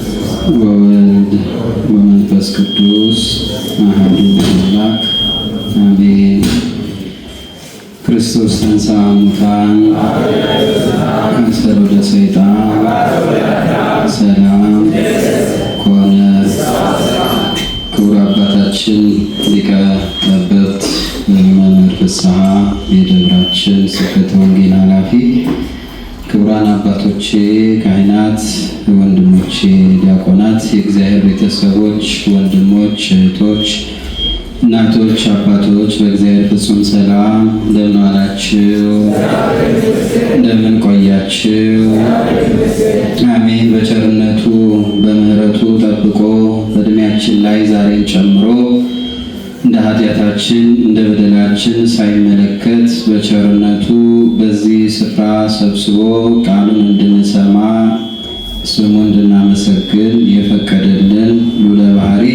ወወልድ ወመንፈስ ቅዱስ አሐዱ አምላክ አሜን። ክርስቶስ ተንሥአ እሙታን አሰሮ ለሰይጣን ሰላም ኮነ። ክቡር አባታችን ሊቀ ጠበብት መምህር ፍስሐ የደብራችን ስብከተ ወንጌል ኃላፊ፣ ክቡራን አባቶቼ ካህናት፣ ወንድሞቼ ዲያቆናት፣ የእግዚአብሔር ቤተሰቦች፣ ወንድሞች፣ እህቶች፣ እናቶች፣ አባቶች በእግዚአብሔር ፍጹም ሰላም እንደምን ዋላችሁ? እንደምን ቆያችሁ? አሜን። በቸርነቱ በምሕረቱ ጠብቆ በእድሜያችን ላይ ዛሬን ጨምሮ እንደ ኃጢአታችን እንደ በደላችን ሳይመለከት በቸርነቱ በዚህ ስፍራ ሰብስቦ ቃሉን እንድንሰማ ስሙ እንድናመሰግን የፈቀደልን ልዑለ ባሕሪ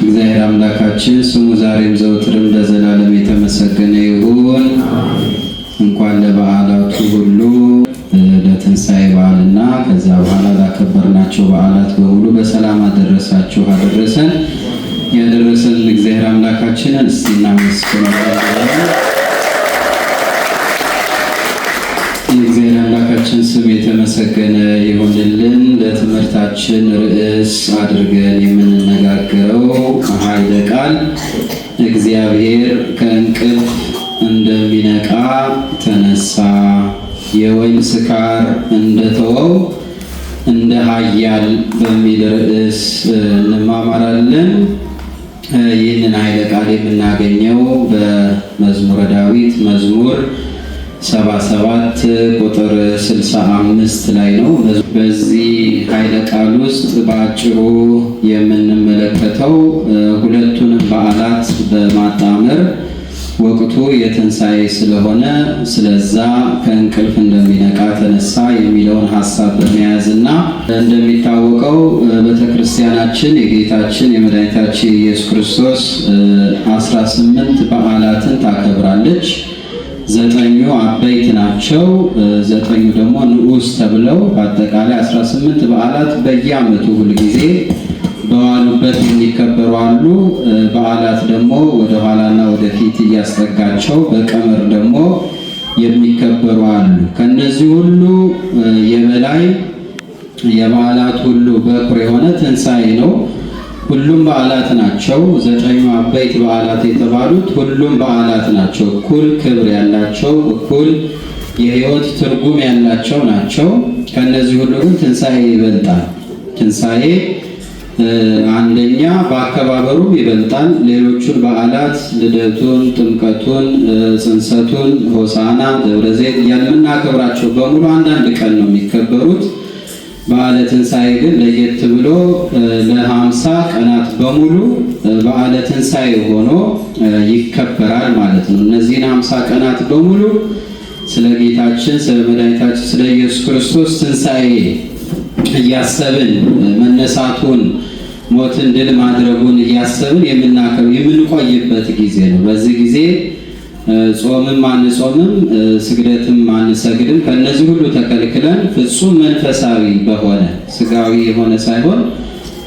እግዚአብሔር አምላካችን ስሙ ዛሬም ዘወትርም ለዘላለም የተመሰገነ ይሁን። እንኳን ለበዓላቱ ሁሉ ለትንሣኤ በዓልና ከዛ በኋላ ላከበርናቸው በዓላት በሙሉ በሰላም አደረሳችሁ አደረሰን። ያደረሰን እግዚአብሔር አምላካችንን እስቲ እናመስግናለን። የእግዚአብሔር አምላካችን ስም የተመሰገነ ይሁንልን። ለትምህርታችን ርዕስ አድርገን የምንነጋገረው ኃይለ ቃል እግዚአብሔር ከእንቅልፍ እንደሚነቃ ተነሳ፣ የወይን ስካር እንደተወው እንደ ኃያል በሚል ርዕስ እንማማራለን። ይህንን ኃይለ ቃል የምናገኘው በመዝሙረ ዳዊት መዝሙር 77 ቁጥር 65 ላይ ነው። በዚህ ኃይለ ቃል ውስጥ በአጭሩ የምንመለከተው ሁለቱንም በዓላት በማጣመር ወቅቱ የትንሣኤ ስለሆነ ስለዛ ከእንቅልፍ እንደሚነቃ ተነሳ የሚለውን ሀሳብ በመያዝና እንደሚታወቀው ቤተክርስቲያናችን የጌታችን የመድኃኒታችን ኢየሱስ ክርስቶስ 18 በዓላትን ታከብራለች። 9ኙ አበይት ናቸው፣ 9ኙ ደግሞ ንዑስ ተብለው በአጠቃላይ 18 በዓላት በየዓመቱ ሁልጊዜ በዋሉበት የሚከበሩ አሉ። በዓላት ደግሞ ወደ ኋላና ወደፊት እያስጠጋቸው በቀመር ደግሞ የሚከበሩ አሉ። ከነዚህ ሁሉ የበላይ የበዓላት ሁሉ በኩር የሆነ ትንሣኤ ነው። ሁሉም በዓላት ናቸው። 9ኙ አበይት በዓላት የተባሉት ሁሉም በዓላት ናቸው። እኩል ክብር ያላቸው፣ እኩል የሕይወት ትርጉም ያላቸው ናቸው። ከነዚህ ሁሉ ግን ትንሣኤ ይበልጣል። ትንሣኤ አንደኛ በአከባበሩ ይበልጣል። ሌሎቹን በዓላት ልደቱን፣ ጥምቀቱን፣ ጽንሰቱን፣ ሆሳና፣ ደብረ ዘይት የምናከብራቸው በሙሉ አንዳንድ ቀን ነው የሚከበሩት። በዓለ ትንሣኤ ግን ለየት ብሎ ለ50 ቀናት በሙሉ በዓለ ትንሣኤ ሆኖ ይከበራል ማለት ነው። እነዚህን 50 ቀናት በሙሉ ስለ ጌታችን ስለ መድኃኒታችን ስለ ኢየሱስ ክርስቶስ ትንሣኤ እያሰብን መነሳቱን ሞትን ድል ማድረጉን እያሰብን የምንቆይበት ጊዜ ነው። በዚህ ጊዜ ጾምም አንጾምም፣ ስግደትም አንሰግድም። ከነዚህ ሁሉ ተከልክለን ፍጹም መንፈሳዊ በሆነ ስጋዊ የሆነ ሳይሆን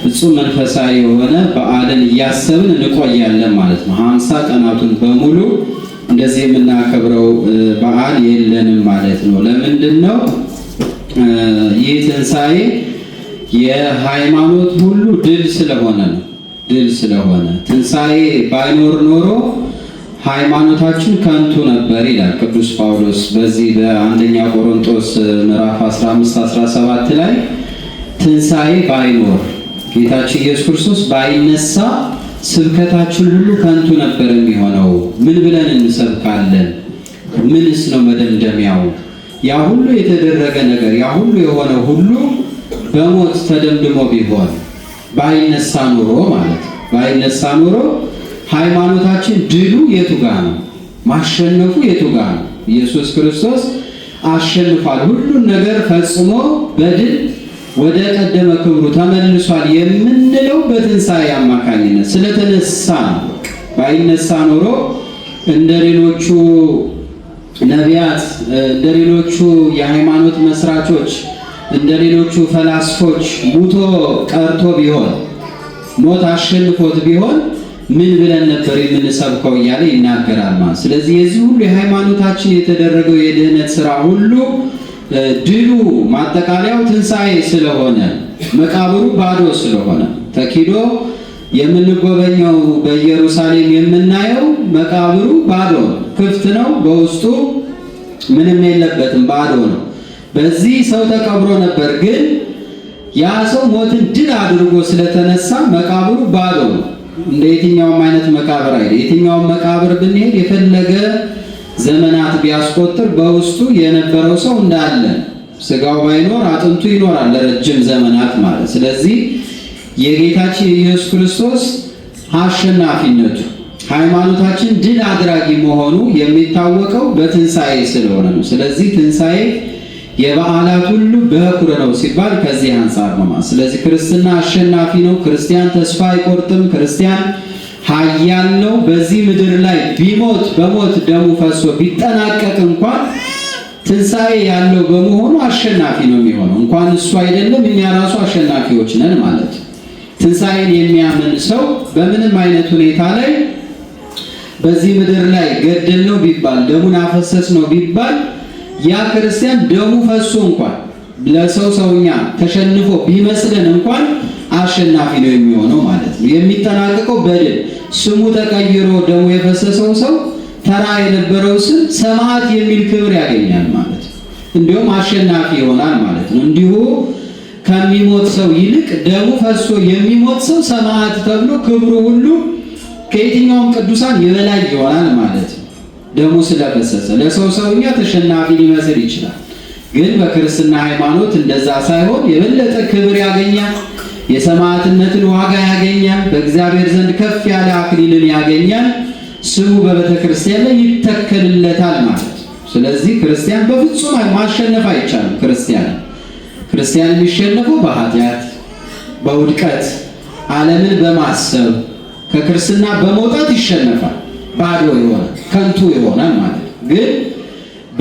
ፍጹም መንፈሳዊ የሆነ በዓልን እያሰብን እንቆያለን ማለት ነው። 50 ቀናቱን በሙሉ እንደዚህ የምናከብረው በዓል የለንም ማለት ነው። ለምንድን ነው? ይህ ትንሣኤ የሃይማኖት ሁሉ ድል ስለሆነ ነው። ድል ስለሆነ ትንሣኤ ባይኖር ኖሮ ሃይማኖታችን ከንቱ ነበር ይላል ቅዱስ ጳውሎስ በዚህ በአንደኛ ቆሮንቶስ ምዕራፍ 15-17 ላይ ትንሣኤ ባይኖር ጌታችን ኢየሱስ ክርስቶስ ባይነሳ ስብከታችን ሁሉ ከንቱ ነበር የሚሆነው። ምን ብለን እንሰብካለን? ምንስ ነው መደምደሚያው? ያ ሁሉ የተደረገ ነገር ያ ሁሉ የሆነ ሁሉ በሞት ተደምድሞ ቢሆን ባይነሳ ኑሮ ማለት ባይነሳ ኑሮ ሃይማኖታችን ድሉ የቱ ጋር ነው? ማሸነፉ የቱ ጋር ነው? ኢየሱስ ክርስቶስ አሸንፏል፣ ሁሉን ነገር ፈጽሞ በድል ወደ ቀደመ ክብሩ ተመልሷል የምንለው በትንሣኤ አማካኝነት ስለተነሳ ነው። ባይነሳ ኖሮ እንደሌሎቹ ነቢያት፣ እንደሌሎቹ የሃይማኖት መስራቾች፣ እንደሌሎቹ ፈላስፎች ሙቶ ቀርቶ ቢሆን ሞት አሸንፎት ቢሆን ምን ብለን ነበር የምንሰብከው እያለ ይናገራል ማለት። ስለዚህ የዚህ ሁሉ የሃይማኖታችን የተደረገው የድህነት ስራ ሁሉ ድሉ ማጠቃለያው ትንሣኤ ስለሆነ መቃብሩ ባዶ ስለሆነ ተኪዶ የምንጎበኘው በኢየሩሳሌም የምናየው መቃብሩ ባዶ ክፍት ነው፣ በውስጡ ምንም የለበትም፣ ባዶ ነው። በዚህ ሰው ተቀብሮ ነበር፣ ግን ያ ሰው ሞትን ድል አድርጎ ስለተነሳ መቃብሩ ባዶ ነው። እንደ የትኛውም አይነት መቃብር አይደል። የትኛውም መቃብር ብንሄድ የፈለገ ዘመናት ቢያስቆጥር በውስጡ የነበረው ሰው እንዳለ ስጋው ባይኖር አጥንቱ ይኖራል ለረጅም ዘመናት ማለት። ስለዚህ የጌታችን የኢየሱስ ክርስቶስ አሸናፊነቱ ሃይማኖታችን ድል አድራጊ መሆኑ የሚታወቀው በትንሣኤ ስለሆነ ነው። ስለዚህ ትንሣኤ የበዓላት ሁሉ በኩር ነው ሲባል ከዚህ አንፃር ነው ማለት። ስለዚህ ክርስትና አሸናፊ ነው። ክርስቲያን ተስፋ አይቆርጥም። ክርስቲያን ኃያል ነው። በዚህ ምድር ላይ ቢሞት በሞት ደሙ ፈሶ ቢጠናቀቅ እንኳን ትንሣኤ ያለው በመሆኑ አሸናፊ ነው የሚሆነው። እንኳን እሱ አይደለም እኛ ራሱ አሸናፊዎች ነን ማለት። ትንሣኤን የሚያምን ሰው በምንም አይነት ሁኔታ ላይ በዚህ ምድር ላይ ገደል ነው ቢባል ደሙን አፈሰስ ነው ቢባል ያ ክርስቲያን ደሙ ፈሶ እንኳን ለሰው ሰውኛ ተሸንፎ ቢመስለን እንኳን አሸናፊ ነው የሚሆነው ማለት ነው። የሚጠናቀቀው በድል ስሙ ተቀይሮ ደሙ የፈሰሰው ሰው ተራ የነበረው ስም ሰማዕት የሚል ክብር ያገኛል ማለት ነው። እንዲሁም አሸናፊ ይሆናል ማለት ነው። እንዲሁ ከሚሞት ሰው ይልቅ ደሙ ፈሶ የሚሞት ሰው ሰማዕት ተብሎ ክብሩ ሁሉ ከየትኛውም ቅዱሳን የበላይ ይሆናል ማለት ነው። ደሙ ስለፈሰሰ ለሰው ሰውኛ ተሸናፊ ሊመስል ይችላል፣ ግን በክርስትና ሃይማኖት እንደዛ ሳይሆን የበለጠ ክብር ያገኛል፣ የሰማዕትነትን ዋጋ ያገኛል፣ በእግዚአብሔር ዘንድ ከፍ ያለ አክሊልን ያገኛል፣ ስሙ በቤተ ክርስቲያን ላይ ይተከልለታል ማለት ነው። ስለዚህ ክርስቲያን በፍጹም ማሸነፍ አይቻልም። ክርስቲያን የሚሸነፈው በኃጢአት፣ በውድቀት፣ ዓለምን በማሰብ ከክርስትና በመውጣት ይሸነፋል። ባዶ ይሆናል፣ ከንቱ ይሆናል ማለት ነው። ግን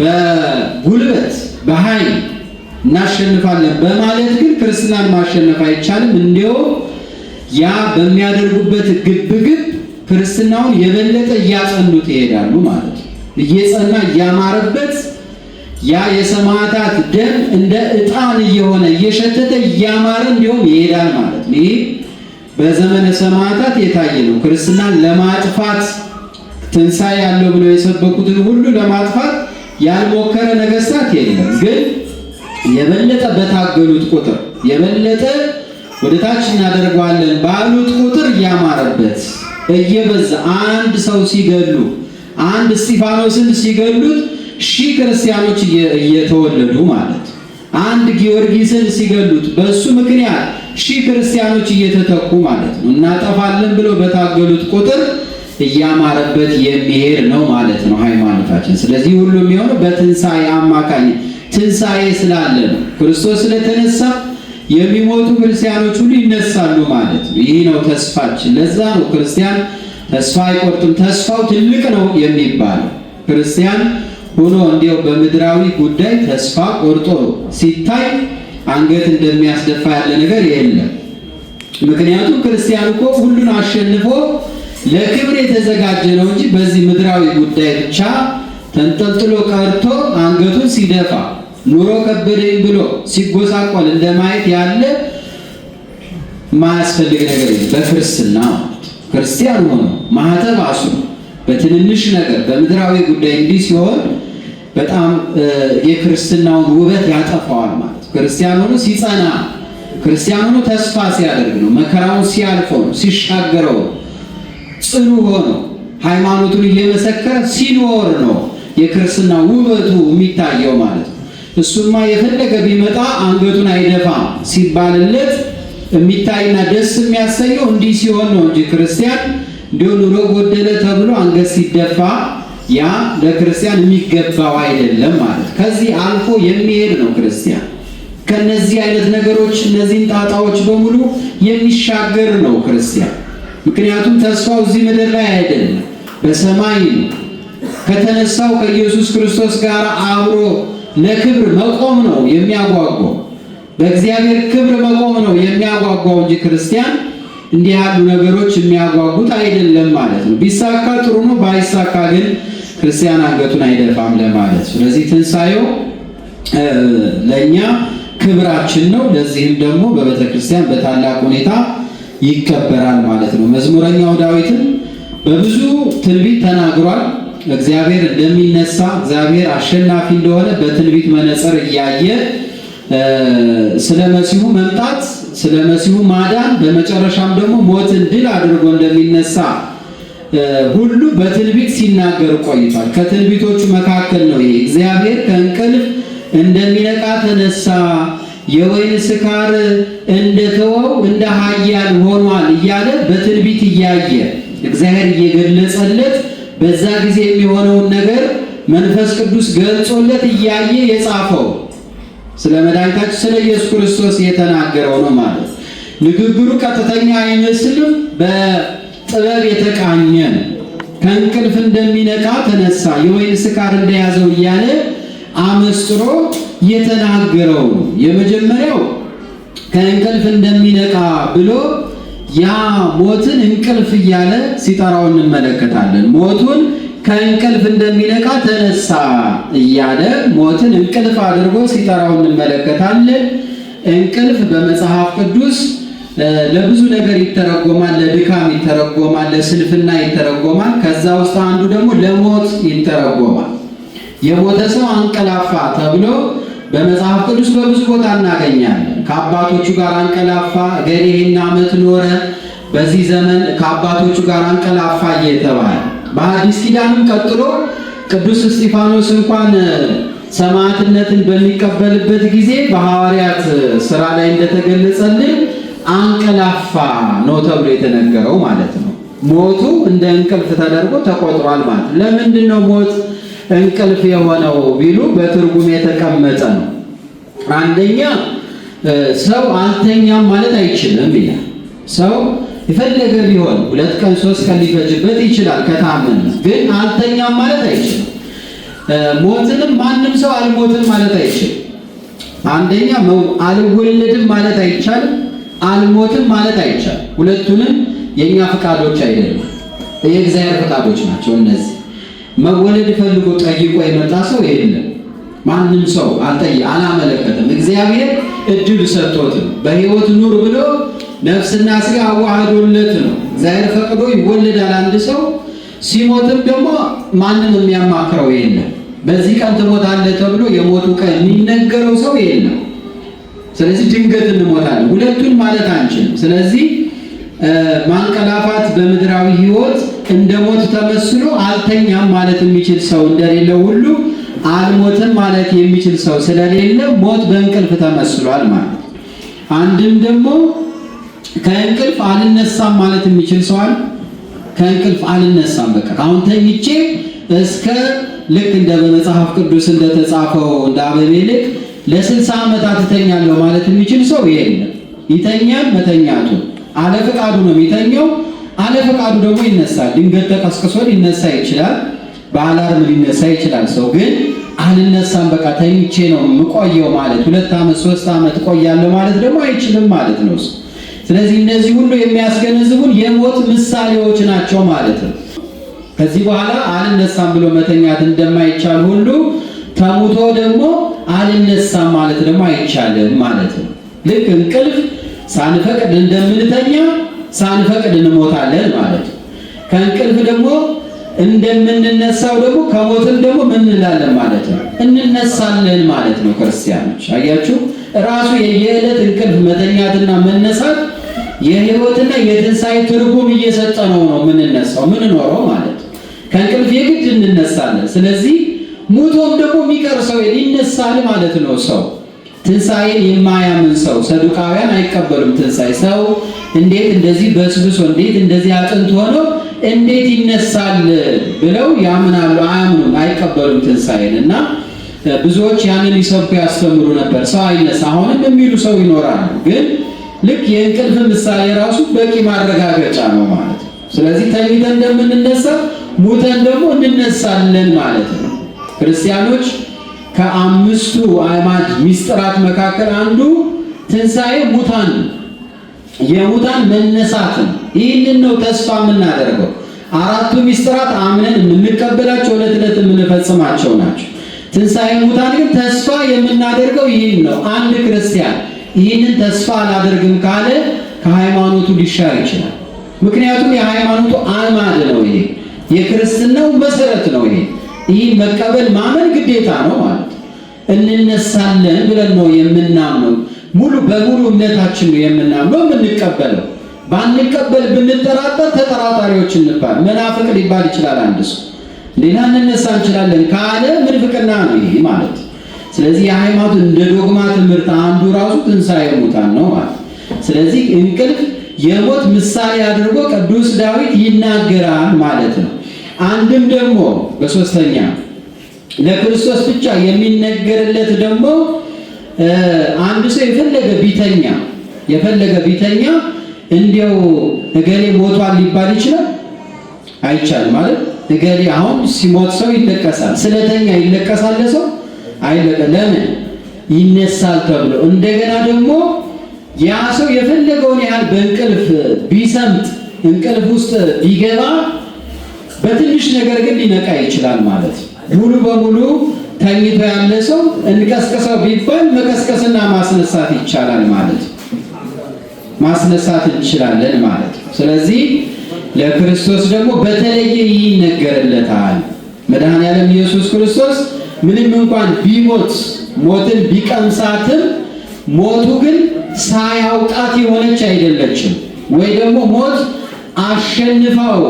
በጉልበት በኃይል እናሸንፋለን በማለት ግን ክርስትናን ማሸነፍ አይቻልም። እንዲያው ያ በሚያደርጉበት ግብግብ ክርስትናውን የበለጠ እያጸኑት ይሄዳሉ ማለት ነው። እየጸና እያማረበት ያ የሰማዕታት ደም እንደ ዕጣን እየሆነ እየሸተተ እያማረ እንዲሁም ይሄዳል ማለት ነው። ይህ በዘመነ ሰማዕታት የታየ ነው። ክርስትናን ለማጥፋት ትንሣኤ ያለው ብለው የሰበኩትን ሁሉ ለማጥፋት ያልሞከረ ነገሥታት የለም። ግን የበለጠ በታገሉት ቁጥር የበለጠ ወደ ታች እናደርገዋለን ባሉት ቁጥር እያማረበት እየበዛ አንድ ሰው ሲገሉ አንድ እስጢፋኖስን ሲገሉት 1000 ክርስቲያኖች እየተወለዱ ማለት፣ አንድ ጊዮርጊስን ሲገሉት በሱ ምክንያት 1000 ክርስቲያኖች እየተተኩ ማለት ነው። እናጠፋለን ብለው በታገሉት ቁጥር እያማረበት የሚሄድ ነው ማለት ነው ሃይማኖታችን። ስለዚህ ሁሉ የሚሆነው በትንሣኤ አማካኝ ትንሣኤ ስላለ ነው። ክርስቶስ ስለተነሳ የሚሞቱ ክርስቲያኖች ሁሉ ይነሳሉ ማለት ነው። ይህ ነው ተስፋችን። ለዛ ነው ክርስቲያን ተስፋ አይቆርጥም፣ ተስፋው ትልቅ ነው የሚባለው። ክርስቲያን ሆኖ እንዲያው በምድራዊ ጉዳይ ተስፋ ቆርጦ ሲታይ አንገት እንደሚያስደፋ ያለ ነገር የለም። ምክንያቱም ክርስቲያን እኮ ሁሉን አሸንፎ ለክብር የተዘጋጀ ነው እንጂ በዚህ ምድራዊ ጉዳይ ብቻ ተንጠልጥሎ ቀርቶ አንገቱን ሲደፋ ኑሮ ከበደኝ ብሎ ሲጎሳቆል እንደማየት ያለ ማያስፈልግ ነገር የለም። በክርስትና ክርስቲያን ሆኖ ማህተብ አስሮ በትንንሽ ነገር በምድራዊ ጉዳይ እንዲህ ሲሆን በጣም የክርስትናውን ውበት ያጠፋዋል ማለት። ክርስቲያን ሆኖ ሲጸና፣ ክርስቲያን ሆኖ ተስፋ ሲያደርግ ነው። መከራውን ሲያልፈው ነው፣ ሲሻገረው ነው። ጽኑ ሆኖ ሃይማኖቱን እየመሰከረ ሲኖር ነው የክርስትና ውበቱ የሚታየው ማለት ነው። እሱማ የፈለገ ቢመጣ አንገቱን አይደፋም ሲባልለት የሚታይና ደስ የሚያሰኘው እንዲህ ሲሆን ነው እንጂ ክርስቲያን እንዲሁ ኑሮ ጎደለ ተብሎ አንገት ሲደፋ ያ ለክርስቲያን የሚገባው አይደለም ማለት። ከዚህ አልፎ የሚሄድ ነው ክርስቲያን። ከነዚህ አይነት ነገሮች እነዚህን ጣጣዎች በሙሉ የሚሻገር ነው ክርስቲያን። ምክንያቱም ተስፋው እዚህ ምድር ላይ አይደለም፣ በሰማይ ነው። ከተነሳው ከኢየሱስ ክርስቶስ ጋር አብሮ ለክብር መቆም ነው የሚያጓጓው። በእግዚአብሔር ክብር መቆም ነው የሚያጓጓው እንጂ ክርስቲያን እንዲህ ያሉ ነገሮች የሚያጓጉት አይደለም ማለት ነው። ቢሳካ ጥሩ ነው፣ ባይሳካ ግን ክርስቲያን አንገቱን አይደፋም ለማለት። ስለዚህ ትንሣኤው ለእኛ ክብራችን ነው። ለዚህም ደግሞ በቤተ ክርስቲያን በታላቅ ሁኔታ ይከበራል ማለት ነው። መዝሙረኛው ዳዊትም በብዙ ትንቢት ተናግሯል። እግዚአብሔር እንደሚነሳ፣ እግዚአብሔር አሸናፊ እንደሆነ በትንቢት መነጽር እያየ ስለ መሲሁ መምጣት፣ ስለ መሲሁ ማዳን፣ በመጨረሻም ደግሞ ሞትን ድል አድርጎ እንደሚነሳ ሁሉ በትንቢት ሲናገር ቆይቷል። ከትንቢቶቹ መካከል ነው ይሄ እግዚአብሔር ከእንቅልፍ እንደሚነቃ ተነሳ፣ የወይን ስካር እንደተወው እንደ ኃያል ሆኗል እያለ በትንቢት እያየ እግዚአብሔር እየገለጸለት በዛ ጊዜ የሚሆነውን ነገር መንፈስ ቅዱስ ገልጾለት እያየ የጻፈው ስለ መድኃኒታችን ስለ ኢየሱስ ክርስቶስ የተናገረው ነው ማለት። ንግግሩ ቀጥተኛ አይመስልም፣ በጥበብ የተቃኘ ነው። ከእንቅልፍ እንደሚነቃ ተነሳ፣ የወይን ስካር እንደያዘው እያለ አመስጥሮ የተናገረው ነው። የመጀመሪያው ከእንቅልፍ እንደሚነቃ ብሎ ያ ሞትን እንቅልፍ እያለ ሲጠራው እንመለከታለን። ሞቱን ከእንቅልፍ እንደሚነቃ ተነሳ እያለ ሞትን እንቅልፍ አድርጎ ሲጠራው እንመለከታለን። እንቅልፍ በመጽሐፍ ቅዱስ ለብዙ ነገር ይተረጎማል። ለድካም ይተረጎማል፣ ለስንፍና ይተረጎማል። ከዛ ውስጥ አንዱ ደግሞ ለሞት ይተረጎማል። የሞተ ሰው አንቀላፋ ተብሎ በመጽሐፍ ቅዱስ በብዙ ቦታ እናገኛለን። ከአባቶቹ ጋር አንቀላፋ፣ እገሌ ይህን ዓመት ኖረ፣ በዚህ ዘመን ከአባቶቹ ጋር አንቀላፋ እየተባለ በአዲስ ኪዳንም ቀጥሎ ቅዱስ እስጢፋኖስ እንኳን ሰማዕትነትን በሚቀበልበት ጊዜ በሐዋርያት ሥራ ላይ እንደተገለጸልን አንቀላፋ ነው ተብሎ የተነገረው ማለት ነው። ሞቱ እንደ እንቅልፍ ተደርጎ ተቆጥሯል ማለት ነው። ለምንድን ነው ሞት እንቅልፍ የሆነው ቢሉ በትርጉም የተቀመጠ ነው። አንደኛ ሰው አልተኛም ማለት አይችልም ይላል። ሰው የፈለገ ቢሆን 2 ቀን 3 ቀን ሊፈጅበት ይችላል ከታመነ፣ ግን አልተኛም ማለት አይችልም። ሞትንም ማንም ሰው አልሞትም ማለት አይችልም። አንደኛ አልወለድም ማለት አይቻልም፣ አልሞትም ማለት አይቻልም። ሁለቱንም የኛ ፍቃዶች አይደሉም፣ የእግዚአብሔር ፍቃዶች ናቸው እነዚህ። መወለድ ፈልጎ ጠይቆ የመጣ ሰው የለም። ማንም ሰው አላመለከተም። እግዚአብሔር እድል ሰጥቶት በሕይወት ኑር ብሎ ነፍስና ሥጋ አዋህዶለት ነው። እግዚአብሔር ፈቅዶ ይወለዳል አንድ ሰው። ሲሞትም ደግሞ ማንም የሚያማክረው የለም። በዚህ ቀን ትሞታለህ ተብሎ የሞቱ ቀን የሚነገረው ሰው የለም። ስለዚህ ድንገት እንሞታለን፣ ሁለቱን ማለት አንችልም። ስለዚህ ማንቀላፋት በምድራዊ ሕይወት እንደ ሞት ተመስሎ አልተኛም ማለት የሚችል ሰው እንደሌለ ሁሉ አልሞትም ማለት የሚችል ሰው ስለሌለ ሞት በእንቅልፍ ተመስሏል ማለት። አንድም ደግሞ ከእንቅልፍ አልነሳም ማለት የሚችል ሰው አለ። ከእንቅልፍ አልነሳም በቃ አሁን ተኝቼ እስከ ልክ እንደ በመጽሐፍ ቅዱስ እንደተጻፈው እንደ አቤሜሌክ ለ60 ዓመታት እተኛለሁ ማለት የሚችል ሰው የለም። ይተኛል፣ መተኛቱ አለ ፈቃዱ ነው የሚተኛው። አለ ፈቃዱ ደግሞ ይነሳል። ድንገት ተቀስቅሶ ሊነሳ ይችላል፣ በአላርም ሊነሳ ይችላል። ሰው ግን አልነሳም በቃ ተኝቼ ነው የምቆየው ማለት 2 ዓመት 3 ዓመት ቆያለሁ ማለት ደግሞ አይችልም ማለት ነው። ስለዚህ እነዚህ ሁሉ የሚያስገነዝቡን የሞት ምሳሌዎች ናቸው ማለት ነው። ከዚህ በኋላ አልነሳም ብሎ መተኛት እንደማይቻል ሁሉ ተሙቶ ደግሞ አልነሳም ማለት ደግሞ አይቻልም ማለት ነው። ልክ እንቅልፍ ሳንፈቅድ እንደምንተኛ ሳንፈቅድ እንሞታለን ማለት ነው። ከእንቅልፍ ደግሞ እንደምንነሳው ደግሞ ከሞትም ደግሞ ምን እንላለን ማለት ነው? እንነሳለን ማለት ነው። ክርስቲያኖች አያችሁ፣ ራሱ የየዕለት እንቅልፍ መተኛትና መነሳት የሕይወትና የትንሣኤ ትርጉም እየሰጠ ነው የምንነሳው የምንኖረው ማለት ነው። ከእንቅልፍ የግድ እንነሳለን። ስለዚህ ሙቶም ደግሞ የሚቀር ሰው ይነሳል ማለት ነው። ሰው ትንሣኤን የማያምን ሰው ሰዱቃውያን አይቀበሉም። ትንሣኤ ሰው እንዴት እንደዚህ በስብሶ እንዴት እንደዚህ አጥንት ሆኖ እንዴት ይነሳል ብለው ያምናሉ። አያምኑም፣ አይቀበሉም ትንሣኤን። እና ብዙዎች ያንን ይሰብኩ ያስተምሩ ነበር። ሰው አይነሳ አሁንም የሚሉ ሰው ይኖራሉ። ግን ልክ የእንቅልፍ ምሳሌ ራሱ በቂ ማረጋገጫ ነው ማለት ነው። ስለዚህ ተኝተን እንደምንነሳ ሙተን ደግሞ እንነሳለን ማለት ነው። ክርስቲያኖች ከአምስቱ አዕማድ ምስጢራት መካከል አንዱ ትንሣኤ ሙታን የሙታን መነሳት ነው። ይህንን ነው ተስፋ የምናደርገው። አራቱ ምስጢራት አምነን የምንቀበላቸው ዕለት ዕለት የምንፈጽማቸው ናቸው። ትንሣኤ ሙታን ግን ተስፋ የምናደርገው ይህን ነው። አንድ ክርስቲያን ይህንን ተስፋ አላደርግም ካለ ከሃይማኖቱ ሊሻር ይችላል። ምክንያቱም የሃይማኖቱ አዕማድ ነው። ይሄ የክርስትናው መሰረት ነው። ይህ መቀበል ማመን ግዴታ ነው ማለት ነው። እንነሳለን ብለን ነው የምናምነው። ሙሉ በሙሉ እምነታችን ነው የምናምነው የምንቀበለው። ባንቀበል ብንጠራጠር ተጠራጣሪዎች እንባል፣ መናፍቅ ሊባል ይችላል አንድ ሰው። ሌላ እንነሳ እንችላለን ካለ ምንፍቅና ነው ይሄ ማለት። ስለዚህ የሃይማኖት እንደ ዶግማ ትምህርት አንዱ ራሱ ትንሣኤ ሙታን ነው ማለት። ስለዚህ እንቅልፍ የሞት ምሳሌ አድርጎ ቅዱስ ዳዊት ይናገራል ማለት ነው። አንድም ደግሞ በሶስተኛ ለክርስቶስ ብቻ የሚነገርለት ደግሞ አንድ ሰው የፈለገ ቢተኛ እንዲያው እገሌ ሞቷል ሊባል ይችላል? አይቻልም ማለት እገሌ አሁን ሲሞት ሰው ይለቀሳል። ስለተኛ ይለቀሳል ሰው አይለቀስም። ለምን? ይነሳል ተብሎ። እንደገና ደግሞ ያ ሰው የፈለገውን ያህል በእንቅልፍ ቢሰምጥ እንቅልፍ ውስጥ ቢገባ በትንሽ ነገር ግን ሊነቃ ይችላል ማለት ነው። ሙሉ በሙሉ ተኝቶ ያለ ሰው እንቀስቀሰው ቢባል መቀስቀስና ማስነሳት ይቻላል ማለት ነው። ማስነሳት እንችላለን ማለት ነው። ስለዚህ ለክርስቶስ ደግሞ በተለየ ይነገርለታል። መድኃኔዓለም ኢየሱስ ክርስቶስ ምንም እንኳን ቢሞት ሞትን ቢቀምሳትም ሞቱ ግን ሳያውቃት የሆነች አይደለችም። ወይ ደግሞ ሞት አሸንፋው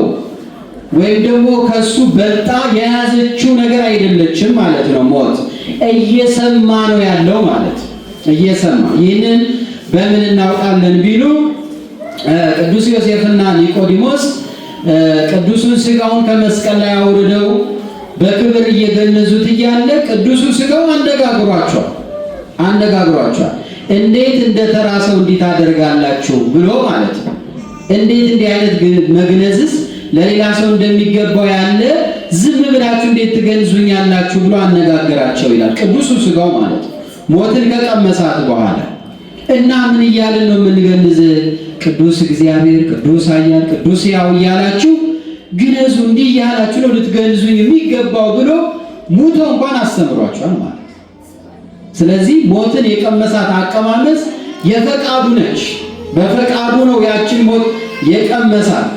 ወይም ደግሞ ከሱ በልጣ የያዘችው ነገር አይደለችም ማለት ነው። ሞት እየሰማ ነው ያለው ማለት እየሰማ። ይህንን በምን እናውቃለን ቢሉ ቅዱስ ዮሴፍና ኒቆዲሞስ ቅዱሱን ሥጋውን ከመስቀል ላይ አውርደው በክብር እየገነዙት እያለ ቅዱሱ ሥጋው አነጋግሯቸዋል። እንዴት እንደተራ ሰው እንዲህ ታደርጋላችሁ ብሎ ማለት ነው። እንዴት እንዲህ አይነት መግነዝስ ለሌላ ሰው እንደሚገባው ያለ ዝም ብላችሁ እንዴት ትገንዙኛላችሁ ብሎ አነጋገራቸው ይላል። ቅዱሱ ሥጋው ማለት ነው ሞትን ከቀመሳት በኋላ እና ምን እያልን ነው የምንገንዝ? ቅዱስ እግዚአብሔር፣ ቅዱስ ኃያል፣ ቅዱስ ሕያው እያላችሁ ግነዙ፣ እንዲህ እያላችሁ ነው ልትገንዙኝ የሚገባው ብሎ ሙቶ እንኳን አስተምሯቸዋል ማለት። ስለዚህ ሞትን የቀመሳት አቀማመስ የፈቃዱ ነች። በፈቃዱ ነው ያችን ሞት የቀመሳት።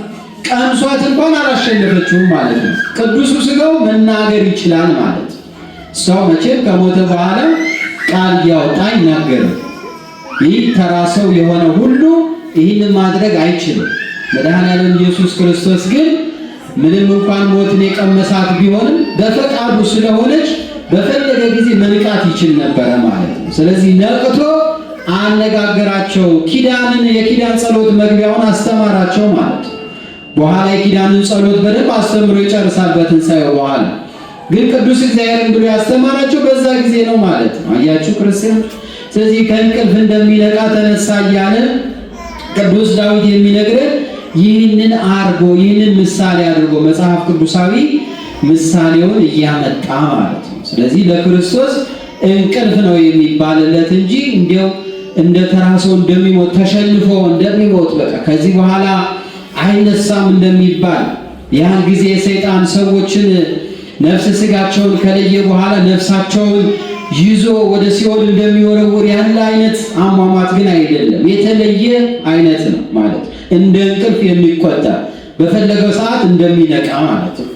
ቀምሷት እንኳን አላሸነፈችውም ማለት ነው። ቅዱሱ ሥጋው መናገር ይችላል ማለት። ሰው መቼም ከሞተ በኋላ ቃል እያወጣ አይናገርም። ይህ ተራ ሰው የሆነ ሁሉ ይህንን ማድረግ አይችልም። መድኃኔዓለም ኢየሱስ ክርስቶስ ግን ምንም እንኳን ሞትን የቀመሳት ቢሆንም በፈቃዱ ስለሆነች በፈለገ ጊዜ መንቃት ይችል ነበረ ማለት ነው። ስለዚህ ነቅቶ አነጋገራቸው። የኪዳን ጸሎት መግቢያውን አስተማራቸው ማለት ነው። በኋላ የኪዳንን ጸሎት በደንብ አስተምሮ ይጨርሳል በትንሣኤው በኋላ። ግን ቅዱስ እግዚአብሔርን ብሎ ያስተማራቸው በዛ ጊዜ ነው ማለት ነው። አያችሁ ክርስቲያን። ስለዚህ ከእንቅልፍ እንደሚነቃ ተነሳ እያለ ቅዱስ ዳዊት የሚነግረን ይህንን ምሳሌ አድርጎ መጽሐፍ ቅዱሳዊ ምሳሌውን እያመጣ ማለት ነው። ስለዚህ ለክርስቶስ እንቅልፍ ነው የሚባልለት እንጂ እንዲያው እንደ ተራ ሰው እንደሚሞት ተሸንፎ እንደሚሞት በቃ ከዚህ በኋላ አይነሳም እንደሚባል ያን ጊዜ ሰይጣን ሰዎችን ነፍስ ሥጋቸውን ከለየ በኋላ ነፍሳቸውን ይዞ ወደ ሲኦል እንደሚወረውር ያለ አይነት አሟሟት ግን አይደለም። የተለየ አይነት ነው ማለት እንደ እንቅልፍ የሚቆጠር በፈለገው ሰዓት እንደሚነቃ ማለት ነው።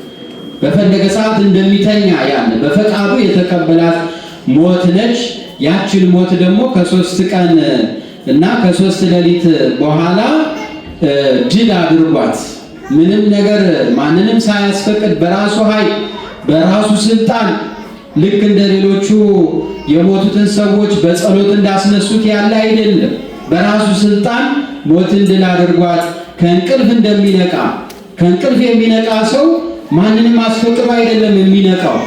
በፈለገ ሰዓት እንደሚተኛ ያለ በፈቃዱ የተቀበላት ሞት ነች። ያችን ሞት ደግሞ ከ3 ቀን እና ከ3 ሌሊት በኋላ ድል አድርጓት ምንም ነገር ማንንም ሳያስፈቅድ በራሱ ኃይል በራሱ ስልጣን ልክ እንደ ሌሎቹ የሞቱትን ሰዎች በጸሎት እንዳስነሱት ያለ አይደለም። በራሱ ስልጣን ሞትን ድል አድርጓት ከእንቅልፍ እንደሚነቃ ከእንቅልፍ የሚነቃ ሰው ማንንም አስፈቅዶ አይደለም የሚነቃው።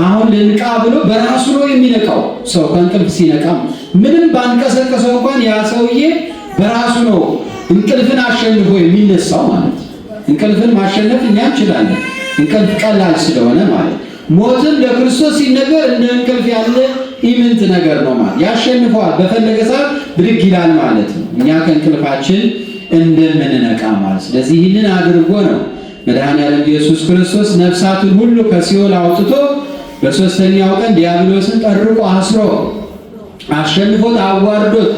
አሁን ልንቃ ብሎ በራሱ ነው የሚነቃው። ሰው ከእንቅልፍ ሲነቃ ምንም ባንቀሰቀሰው እንኳን ያ ሰውዬ በራሱ ነው እንቅልፍን አሸንፎ የሚነሳው ማለት። እንቅልፍን ማሸነፍ እኛ እንችላለን፣ እንቅልፍ ቀላል ስለሆነ ማለት። ሞትን ለክርስቶስ ሲነገር እንደ እንቅልፍ ያለ ኢምንት ነገር ነው ማለት። ያሸንፈዋል፣ በፈለገ ሰዓት ብድግ ይላል ማለት ነው። እኛ ከእንቅልፋችን እንደምንነቃ ማለት። ስለዚህ ይህንን አድርጎ ነው መድኃኔዓለም ኢየሱስ ክርስቶስ ነፍሳትን ሁሉ ከሲኦል አውጥቶ በሦስተኛው ቀን ዲያብሎስን ጠርቆ አስሮ አሸንፎት አዋርዶት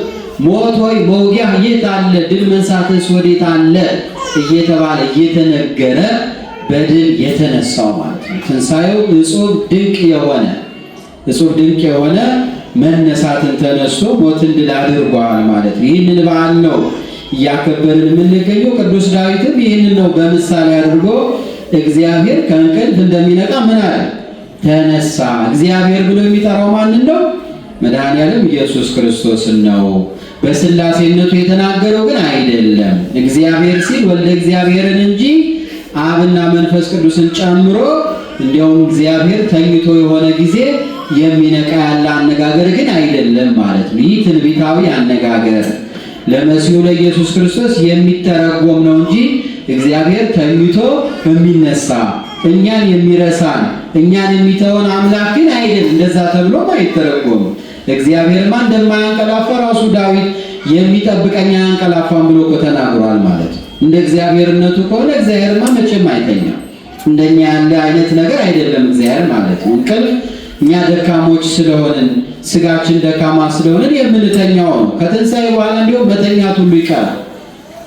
ሞት ሆይ መውጊያህ የት አለ? ድል መንሳትስ ወዴት አለ? እየተባለ እየተነገረ በድል የተነሳው ማለት ነው። ትንሣኤው እጹብ ድንቅ የሆነ መነሳትን ተነስቶ ሞትን ድል አድርጓል ማለት ነው። ይህንን በዓል ነው እያከበርን የምንገኘው። ቅዱስ ዳዊትም ይህንን ነው በምሳሌ አድርጎ እግዚአብሔር ከእንቅልፍ እንደሚነቃ ምን አለ? ተነሳ። እግዚአብሔር ብሎ የሚጠራው ማንን ነው? መድኃኔዓለም ኢየሱስ ክርስቶስን ነው። በሥላሴነቱ የተናገረው ግን አይደለም። እግዚአብሔር ሲል ወልደ እግዚአብሔርን እንጂ አብና መንፈስ ቅዱስን ጨምሮ እንዲያውም እግዚአብሔር ተኝቶ የሆነ ጊዜ የሚነቃ ያለ አነጋገር ግን አይደለም ማለት ነው። ይህ ትንቢታዊ አነጋገር ለመሲሁ ለኢየሱስ ክርስቶስ የሚተረጎም ነው እንጂ እግዚአብሔር ተኝቶ የሚነሳ እኛን የሚረሳን እኛን የሚተውን አምላክ ግን አይደለም። እንደዛ ተብሎም አይተረጎምም። እግዚአብሔርማ እንደማያንቀላፋ ራሱ ዳዊት የሚጠብቀኝ አያንቀላፋም ብሎ ተናግሯል ማለት ነው። እንደ እግዚአብሔርነቱ ከሆነ እግዚአብሔርማ መቼም አይተኛም። እንደኛ ያለ አይነት ነገር አይደለም እግዚአብሔር ማለት ነው። እንቅልፍ እኛ ደካሞች ስለሆንን ስጋችን ደካማ ስለሆንን የምንተኛው ነው። ከትንሣኤ በኋላ እንዲሁም መተኛት ሁሉ ይቀራል።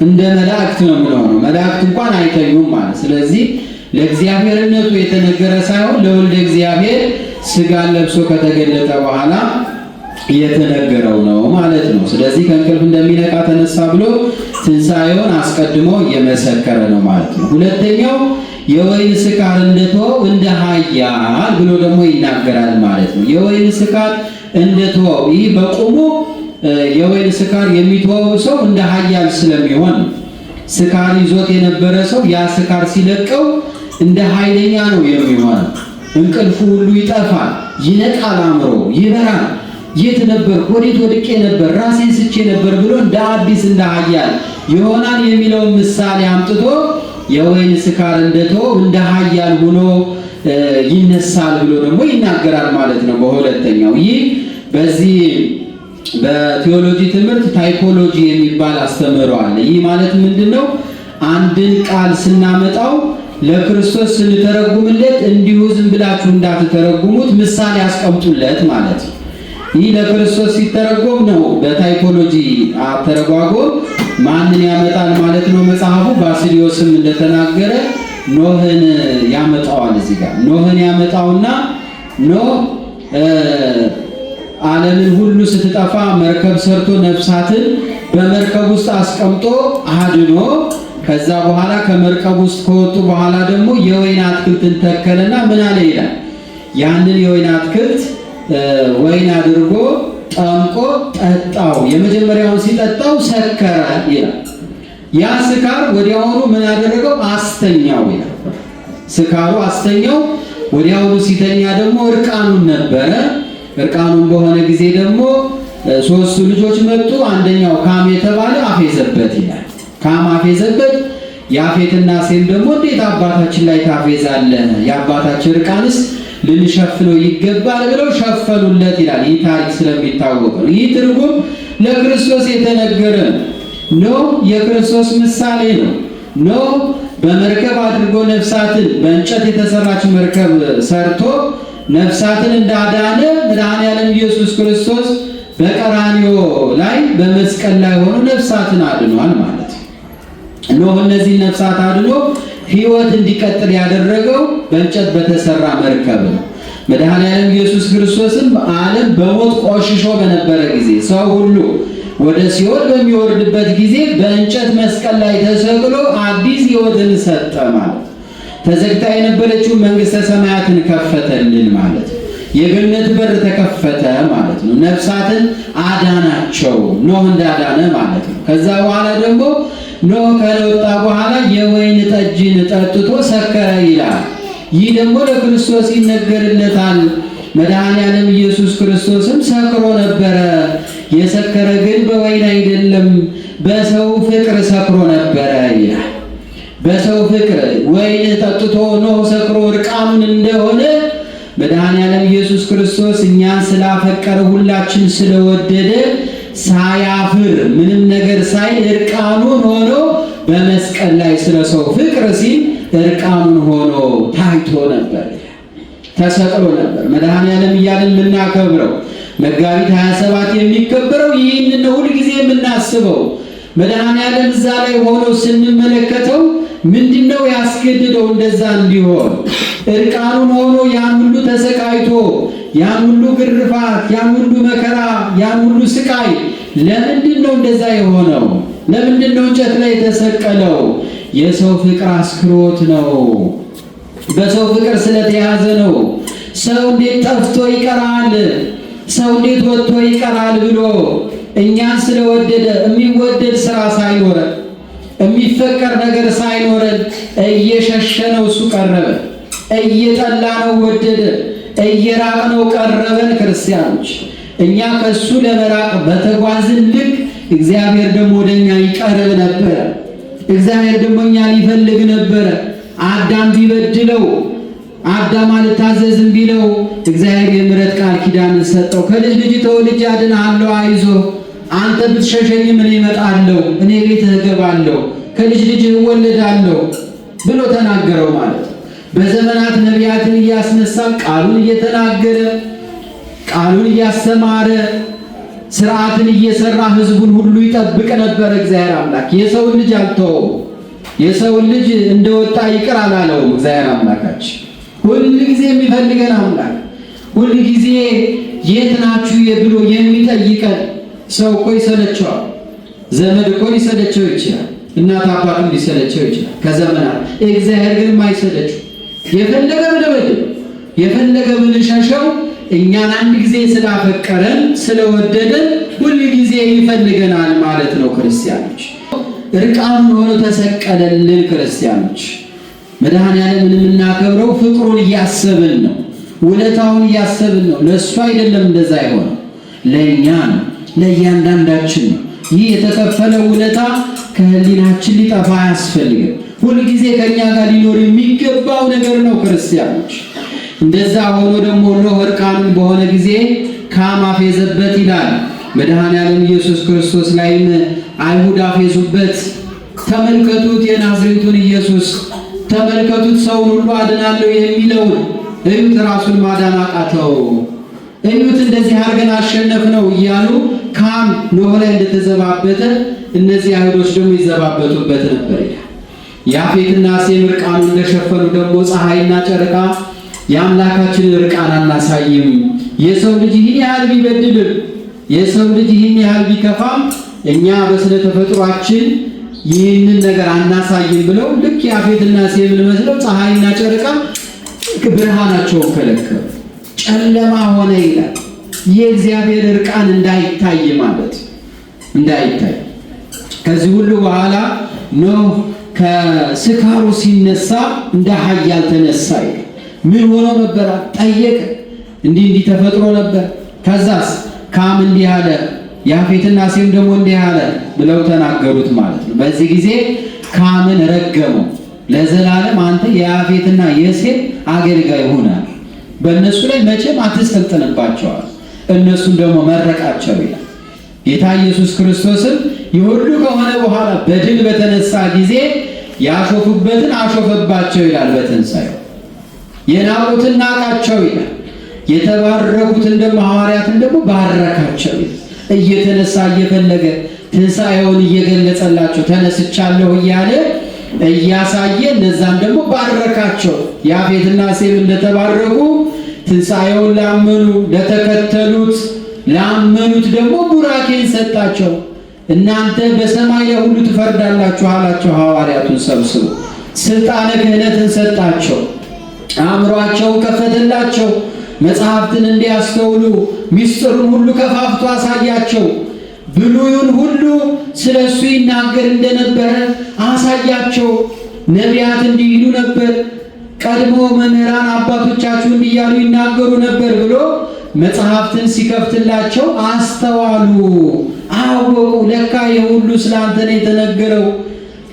እንደ መላእክት ነው የምንሆነው። መላእክት እንኳን አይተኙም ማለት። ስለዚህ ለእግዚአብሔርነቱ የተነገረ ሳይሆን ለወልደ እግዚአብሔር ስጋን ለብሶ ከተገለጠ በኋላ የተነገረው ነው ማለት ነው። ስለዚህ ከእንቅልፍ እንደሚነቃ ተነሳ ብሎ ትንሣኤውን አስቀድሞ እየመሰከረ ነው ማለት ነው። ሁለተኛው የወይን ስካር እንደተወው እንደ ኃያል ብሎ ደግሞ ይናገራል ማለት ነው። የወይን ስካር እንደተወው፣ ይህ በቁሙ የወይን ስካር የሚተወው ሰው እንደ ኃያል ስለሚሆን ስካር ይዞት የነበረ ሰው ያ ስካር ሲለቀው እንደ ኃይለኛ ነው የሚሆነው። እንቅልፉ ሁሉ ይጠፋል፣ ይነቃል፣ አእምሮ ይበራል። የት ነበር? ወዴት ወድቄ ነበር? ራሴን ስቼ ነበር ብሎ እንደ አዲስ እንደ ኃያል ይሆናል የሚለውን ምሳሌ አምጥቶ የወይን ስካር እንደተወው እንደ ኃያል ሆኖ ይነሳል ብሎ ደግሞ ይናገራል ማለት ነው። በሁለተኛው ይህ በዚህ በቴዎሎጂ ትምህርት ታይፖሎጂ የሚባል አስተምህሮ አለ። ይህ ማለት ምንድነው? አንድን ቃል ስናመጣው ለክርስቶስ ስንተረጉምለት እንዲሁ ዝም ብላችሁ እንዳትተረጉሙት ምሳሌ ያስቀምጡለት ማለት ነው። ይህ ለክርስቶስ ሲተረጎም ነው። በታይፖሎጂ አተረጓጎም ማንን ያመጣል ማለት ነው? መጽሐፉ ባስልዮስም እንደተናገረ ኖህን ያመጣዋል። እዚህ ጋር ኖህን ያመጣውና ኖህ ዓለምን ሁሉ ስትጠፋ መርከብ ሰርቶ ነፍሳትን በመርከብ ውስጥ አስቀምጦ አድኖ ከዛ በኋላ ከመርከብ ውስጥ ከወጡ በኋላ ደግሞ የወይን አትክልትን ተከለና ምን አለ ይላል። ያንን የወይን አትክልት ወይን አድርጎ ጠምቆ ጠጣው። የመጀመሪያውን ሲጠጣው ሰከረ ይላል። ያ ስካር ወዲያውኑ ምን አደረገው? አስተኛው ይላል። ስካሩ አስተኛው። ወዲያውኑ ሲተኛ ደግሞ እርቃኑን ነበረ። እርቃኑን በሆነ ጊዜ ደግሞ ሶስቱ ልጆች መጡ። አንደኛው ካም የተባለ አፌዘበት ይላል። ካም አፌዘበት። ያፌትና ሴም ደግሞ እንዴት አባታችን ላይ ታፌዛለህ? የአባታችን እርቃንስ ልንሸፍነው ይገባል ብለው ሸፈኑለት ይላል። ይህ ታሪክ ስለሚታወቅ ነው። ይህ ትርጉም ለክርስቶስ የተነገረ ነው። የክርስቶስ ምሳሌ ነው። ኖህ በመርከብ አድርጎ ነፍሳትን በእንጨት የተሰራች መርከብ ሰርቶ ነፍሳትን እንዳዳነ መድኃኔዓለም ኢየሱስ ክርስቶስ በቀራንዮ ላይ በመስቀል ላይ ሆኖ ነፍሳትን አድኗል ማለት ነው። ኖህ እነዚህ ነፍሳት አድኖ ሕይወት እንዲቀጥል ያደረገው በእንጨት በተሰራ መርከብ ነው። መድኃኔዓለም ኢየሱስ ክርስቶስም ዓለም በሞት ቆሽሾ በነበረ ጊዜ ሰው ሁሉ ወደ ሲኦል በሚወርድበት ጊዜ በእንጨት መስቀል ላይ ተሰቅሎ አዲስ ሕይወትን ሰጠ ማለት። ተዘግታ የነበረችው መንግሥተ ሰማያትን ከፈተልን ማለት። የገነት በር ተከፈተ ማለት ነው። ነፍሳትን አዳናቸው፣ ኖህ እንዳዳነ ማለት ነው። ከዛ በኋላ ደግሞ ኖህ ከወጣ በኋላ የወይን ጠጅን ጠጥቶ ሰከረ ይላል። ይህ ደግሞ ለክርስቶስ ይነገርለታል። መድኃኔዓለም ኢየሱስ ክርስቶስም ሰክሮ ነበረ። የሰከረ ግን በወይን አይደለም፣ በሰው ፍቅር ሰክሮ ነበረ ይላል። በሰው ፍቅር ወይን ጠጥቶ ኖህ ሰክሮ እርቃኑን እንደሆነ መድኃኔዓለም ኢየሱስ ክርስቶስ እኛን ስላፈቀረ ሁላችን ስለወደደ ሳያፍር ምንም ነገር ሳይል እርቃኑን ሆኖ በመስቀል ላይ ስለ ሰው ፍቅር ሲል እርቃኑን ሆኖ ታይቶ ነበር፣ ተሰቅሎ ነበር። መድኃኔዓለም እያልን የምናከብረው መጋቢት 27 የሚከበረው ይህንን ነው። ሁልጊዜ የምናስበው መድኃኔዓለም እዛ ላይ ሆኖ ስንመለከተው ምንድነው ያስገድደው እንደዛ እንዲሆን? እርቃኑን ሆኖ ያን ሁሉ ተሰቃይቶ ያን ሁሉ ግርፋት፣ ያን ሁሉ መከራ፣ ያን ሁሉ ስቃይ ለምንድነው እንደዛ የሆነው? ለምንድነው እንጨት ላይ የተሰቀለው? የሰው ፍቅር አስክሮት ነው። በሰው ፍቅር ስለተያዘ ነው። ሰው እንዴት ጠፍቶ ይቀራል፣ ሰው እንዴት ወጥቶ ይቀራል ብሎ እኛን ስለወደደ የሚወደድ ስራ ሳይኖረን የሚፈቀር ነገር ሳይኖረን እየሸሸነው እሱ ቀረበ፣ እየጠላነው ወደደ፣ እየራቅነው ቀረበን። ክርስቲያኖች እኛ ከሱ ለመራቅ በተጓዝን ልክ እግዚአብሔር ደግሞ ወደኛ ይቀርብ ነበረ። እግዚአብሔር ደግሞ እኛን ይፈልግ ነበረ። አዳም ቢበድለው አዳም አልታዘዝም ቢለው እግዚአብሔር የምሕረት ቃል ኪዳን ሰጠው። ከልጅ ልጅ ተወልጄ አድንሃለሁ፣ አይዞህ አንተ ብትሸሸኝ ምን እመጣለሁ፣ እኔ ቤትህ እገባለሁ፣ ከልጅ ልጅ እወለዳለሁ ብሎ ተናገረው ማለት ነው። በዘመናት ነቢያትን እያስነሳ ቃሉን እየተናገረ ቃሉን እያስተማረ ስርዓትን እየሰራ ህዝቡን ሁሉ ይጠብቅ ነበር። እግዚአብሔር አምላክ የሰውን ልጅ አልተወው። የሰውን ልጅ እንደወጣ ይቅር አላለውም። እግዚአብሔር አምላካችን ሁል ጊዜ የሚፈልገን አምላክ፣ ሁል ጊዜ የት ናችሁ ብሎ የሚጠይቀን። ሰው እኮ ይሰለቸዋል። ዘመድ እኮ ሊሰለቸው ይችላል። እናት አባቱን ሊሰለቸው ይችላል ከዘመናት። እግዚአብሔር ግን የማይሰለችው የፈለገ ብንበድል የፈለገ ብንሸሸው እኛን አንድ ጊዜ ስላፈቀረን ስለወደደን ሁል ጊዜ ይፈልገናል ማለት ነው። ክርስቲያኖች እርቃኑን ሆኖ ተሰቀለልን። ክርስቲያኖች መድኃኔዓለምን የምናከብረው ፍቅሩን እያሰብን ነው፣ ውለታውን እያሰብን ነው። ለእሱ አይደለም እንደዛ የሆነው ለእኛ ነው፣ ለእያንዳንዳችን ነው። ይህ የተከፈለው ውለታ ከህሊናችን ሊጠፋ አያስፈልግም። ሁልጊዜ ከእኛ ጋር ሊኖር የሚገባው ነገር ነው። ክርስቲያኖች እንደዛ ሆኖ ደግሞ ኖህ እርቃኑን በሆነ ጊዜ ካም አፌዘበት ይላል። መድኃኔዓለም ኢየሱስ ክርስቶስ ላይም አይሁድ አፌዙበት። ተመልከቱት የናዝሬቱን ኢየሱስ፣ ተመልከቱት ሰውን ሁሉ አድናለሁ የሚለውን እዩት፣ ራሱን ማዳን አቃተው፣ እዩት እንደዚህ አድርገን አሸነፍነው እያሉ ካም ኖህ ላይ እንደተዘባበተ እነዚህ አይሁዶች ደግሞ ይዘባበቱበት ነበር ይላል። ያፌትና ሴም እርቃኑን እንደሸፈኑ ደግሞ ፀሐይና ጨረቃ የአምላካችንን እርቃን አናሳይም፣ የሰው ልጅ ይህን ያህል ቢበድልም የሰው ልጅ ይህን ያህል ቢከፋም እኛ በስነ ተፈጥሯችን ይህንን ነገር አናሳይም ብለው ልክ ያፌትና ሴምን መስለው ፀሐይና ጨረቃ ብርሃናቸውን ከለከሉ፣ ጨለማ ሆነ ይላል። የእግዚአብሔር እርቃን እንዳይታይ ማለት እንዳይታይ። ከዚህ ሁሉ በኋላ ኖህ ከስካሩ ሲነሳ እንደ ኃያል ተነሳ ይላል። ምን ሆኖ ነበር? ጠየቀ። እንዲህ ተፈጥሮ ነበር። ከዛስ ካም እንዲህ አለ፣ ያፌትና ሴም ደግሞ እንዲህ አለ ብለው ተናገሩት ማለት ነው። በዚህ ጊዜ ካምን ረገመው። ለዘላለም አንተ የያፌትና የሴም አገልጋይ ሆናል፣ በእነሱ ላይ መቼም አትሰልጥንባቸዋል። እነሱን ደግሞ መረቃቸው ይላል። ጌታ ኢየሱስ ክርስቶስም የሁሉ ከሆነ በኋላ በድል በተነሳ ጊዜ ያሾፉበትን አሾፈባቸው ይላል። በትንሣኤው የናቁትን ናቃቸው ይላል። የተባረኩትን ደግሞ ሐዋርያትን ደግሞ ባረካቸው ይላል። እየተነሳ እየፈለገ ትንሣኤውን እየገለጸላቸው ተነስቻለሁ እያለ እያሳየ እነዛን ደግሞ ባረካቸው። ያፌትና ሴም እንደተባረኩ ትንሣኤውን ላመኑ ለተከተሉት ላመኑት ደግሞ ቡራኬን ሰጣቸው። እናንተ በሰማይ ላይ ሁሉ ትፈርዳላችሁ አላቸው። ሐዋርያቱን ሰብስቦ ስልጣነ ክህነትን ሰጣቸው። አእምሯቸውን ከፈተላቸው። መጽሐፍትን እንዲያስተውሉ ምስጢሩን ሁሉ ከፋፍቶ አሳያቸው። ብሉይን ሁሉ ስለሱ ይናገር እንደነበረ አሳያቸው። ነቢያት እንዲህ ይሉ ነበር፣ ቀድሞ መምህራን አባቶቻችሁ እንዲህ እያሉ ይናገሩ ነበር ብሎ መጽሐፍትን ሲከፍትላቸው አስተዋሉ፣ አወቁ። ለካ የሁሉ ስላንተ ነው የተነገረው።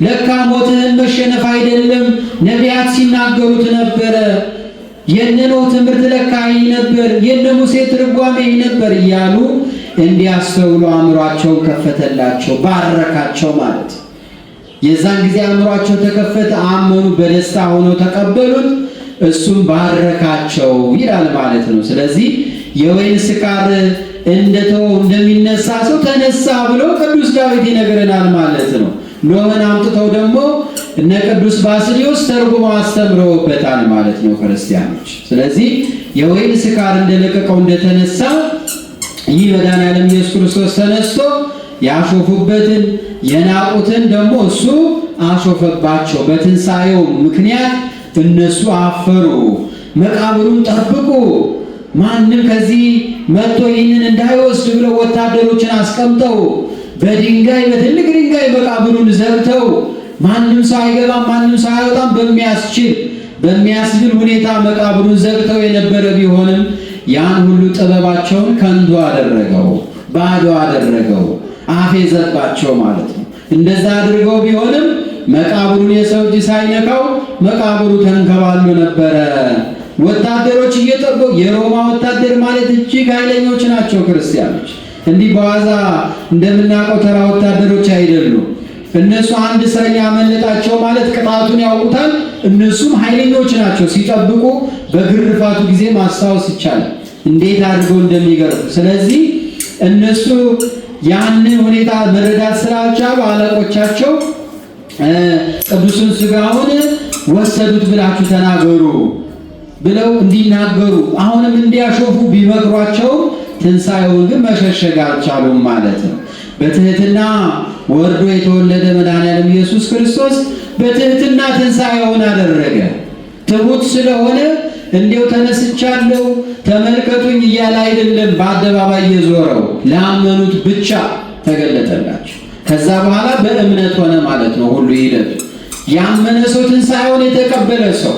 ለካ ሞትህን መሸነፍ አይደለም፣ ነቢያት ሲናገሩት ነበረ። የነ ኖህ ትምህርት ለካ ይህ ነበር፣ የነ ሙሴ ትርጓሜ ይህ ነበር እያሉ እንዲያስተውሉ አእምሯቸውን ከፈተላቸው፣ ባረካቸው ማለት። የዛን ጊዜ አእምሯቸው ተከፈተ፣ አመኑ፣ በደስታ ሆነው ተቀበሉት፣ እሱም ባረካቸው ይላል ማለት ነው። ስለዚህ የወይን ስካር እንደተወው እንደሚነሳ ሰው ተነሳ ብሎ ቅዱስ ዳዊት ይነግረናል ማለት ነው። ኖህን አምጥተው ደግሞ እነ ቅዱስ ባስልዮስ ተርጉመው አስተምረውበታል ማለት ነው ክርስቲያኖች። ስለዚህ የወይን ስካር እንደለቀቀው እንደተነሳ ይህ መድኃኔዓለም ኢየሱስ ክርስቶስ ተነስቶ ያሾፉበትን የናቁትን ደግሞ እሱ አሾፈባቸው። በትንሣኤው ምክንያት እነሱ አፈሩ። መቃብሩን ጠብቁ፣ ማንም ከዚህ መጥቶ ይህንን እንዳይወስድ ብለው ወታደሮችን አስቀምጠው በድንጋይ በትልቅ ድንጋይ መቃብሩን ዘግተው ማንም ሰው አይገባም፣ ማንም ሰው አይወጣም በሚያስብል ሁኔታ መቃብሩን ዘግተው የነበረ ቢሆንም ያን ሁሉ ጥበባቸውን ከንቱ አደረገው፣ ባዶ አደረገው፣ አፌዘባቸው ማለት ነው። እንደዛ አድርገው ቢሆንም መቃብሩን የሰው እጅ ሳይነካው መቃብሩ ተንከባሎ ነበረ። ወታደሮች እየጠበቁ፣ የሮማ ወታደር ማለት እጅግ ኃይለኞች ናቸው ክርስቲያኖች። እንዲህ በዋዛ እንደምናውቀው ተራ ወታደሮች አይደሉም። እነሱ አንድ እስረኛ አመለጣቸው ማለት ቅጣቱን ያውቁታል። እነሱም ኃይለኞች ናቸው። ሲጠብቁ በግርፋቱ ጊዜ ማስታወስ ይቻላል እንዴት አድርገው እንደሚገርፉ። ስለዚህ እነሱ ያንን ሁኔታ መረዳት ስላልቻሉ አለቆቻቸው ቅዱሱን ሥጋውን ወሰዱት ብላችሁ ተናገሩ ብለው እንዲናገሩ አሁንም እንዲያሾፉ ቢመክሯቸው ትንሣኤውን ግን መሸሸግ አልቻሉም ማለት ነው። በትህትና ወርዶ የተወለደ መድኃኔዓለም ኢየሱስ ክርስቶስ በትህትና ትንሣኤውን አደረገ። ትሑት ስለሆነ እንዲያው ተነስቻለሁ ተመልከቱኝ እያለ አይደለም በአደባባይ የዞረው፣ ላመኑት ብቻ ተገለጠላቸው። ከዛ በኋላ በእምነት ሆነ ማለት ነው ሁሉ ሂደቱ። ያመነ ሰው ትንሣኤውን የተቀበለ ሰው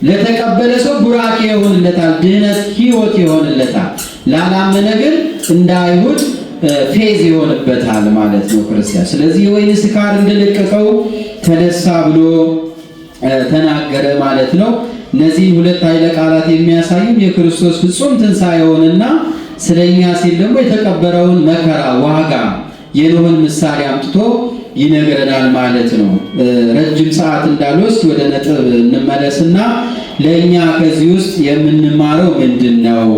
ለተቀበለ ሰው ቡራኬ ይሆንለታል፣ ድህነት ሕይወት ይሆንለታል። ላላመነ ግን እንደ አይሁድ ፌዝ ይሆንበታል ማለት ነው ክርስቲያን። ስለዚህ የወይን ስካር እንደለቀቀው ተነሳ ብሎ ተናገረ ማለት ነው። እነዚህ ሁለት ኃይለ ቃላት የሚያሳዩን የክርስቶስ ፍጹም ትንሣኤውንና ስለኛ ሲል ደግሞ የተቀበረውን መከራ ዋጋ የኖህን ምሳሌ አምጥቶ ይነግረናል ማለት ነው። ረጅም ሰዓት እንዳልወስድ ወደ ነጥብ እንመለስና ለእኛ ከዚህ ውስጥ የምንማረው ምንድን ነው?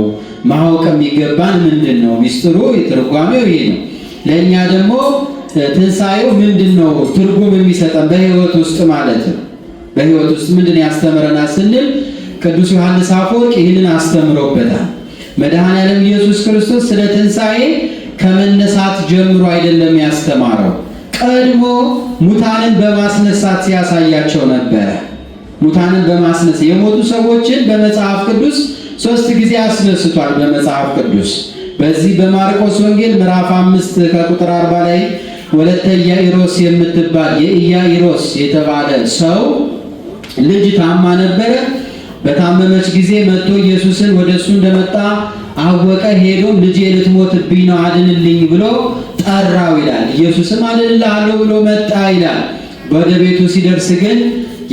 ማወቅ የሚገባን ምንድን ነው? ሚስጥሩ የትርጓሜው ይሄ ነው። ለእኛ ደግሞ ትንሣኤው ምንድን ነው ትርጉም የሚሰጠን በሕይወት ውስጥ ማለት ነው። በሕይወት ውስጥ ምንድን ያስተምረናል ስንል ቅዱስ ዮሐንስ አፈወርቅ ይህንን አስተምሮበታል። መድኃኔዓለም ኢየሱስ ክርስቶስ ስለ ትንሣኤ ከመነሳት ጀምሮ አይደለም ያስተማረው፣ ቀድሞ ሙታንን በማስነሳት ሲያሳያቸው ነበረ። ሙታንን በማስነሳት የሞቱ ሰዎችን በመጽሐፍ ቅዱስ 3 ጊዜ አስነስቷል። በመጽሐፍ ቅዱስ በዚህ በማርቆስ ወንጌል ምዕራፍ 5 ከቁጥር 40 ላይ ወለተ ኢያኢሮስ የምትባል የኢያኢሮስ የተባለ ሰው ልጅ ታማ ነበረ። በታመመች ጊዜ መጥቶ ኢየሱስን ወደሱ እንደመጣ አወቀ። ሄዶም ልጄ ልትሞትብኝ ነው አድንልኝ ብሎ ጠራው ይላል። ኢየሱስም አድንልሃለሁ ብሎ መጣ ይላል። ወደ ቤቱ ሲደርስ ግን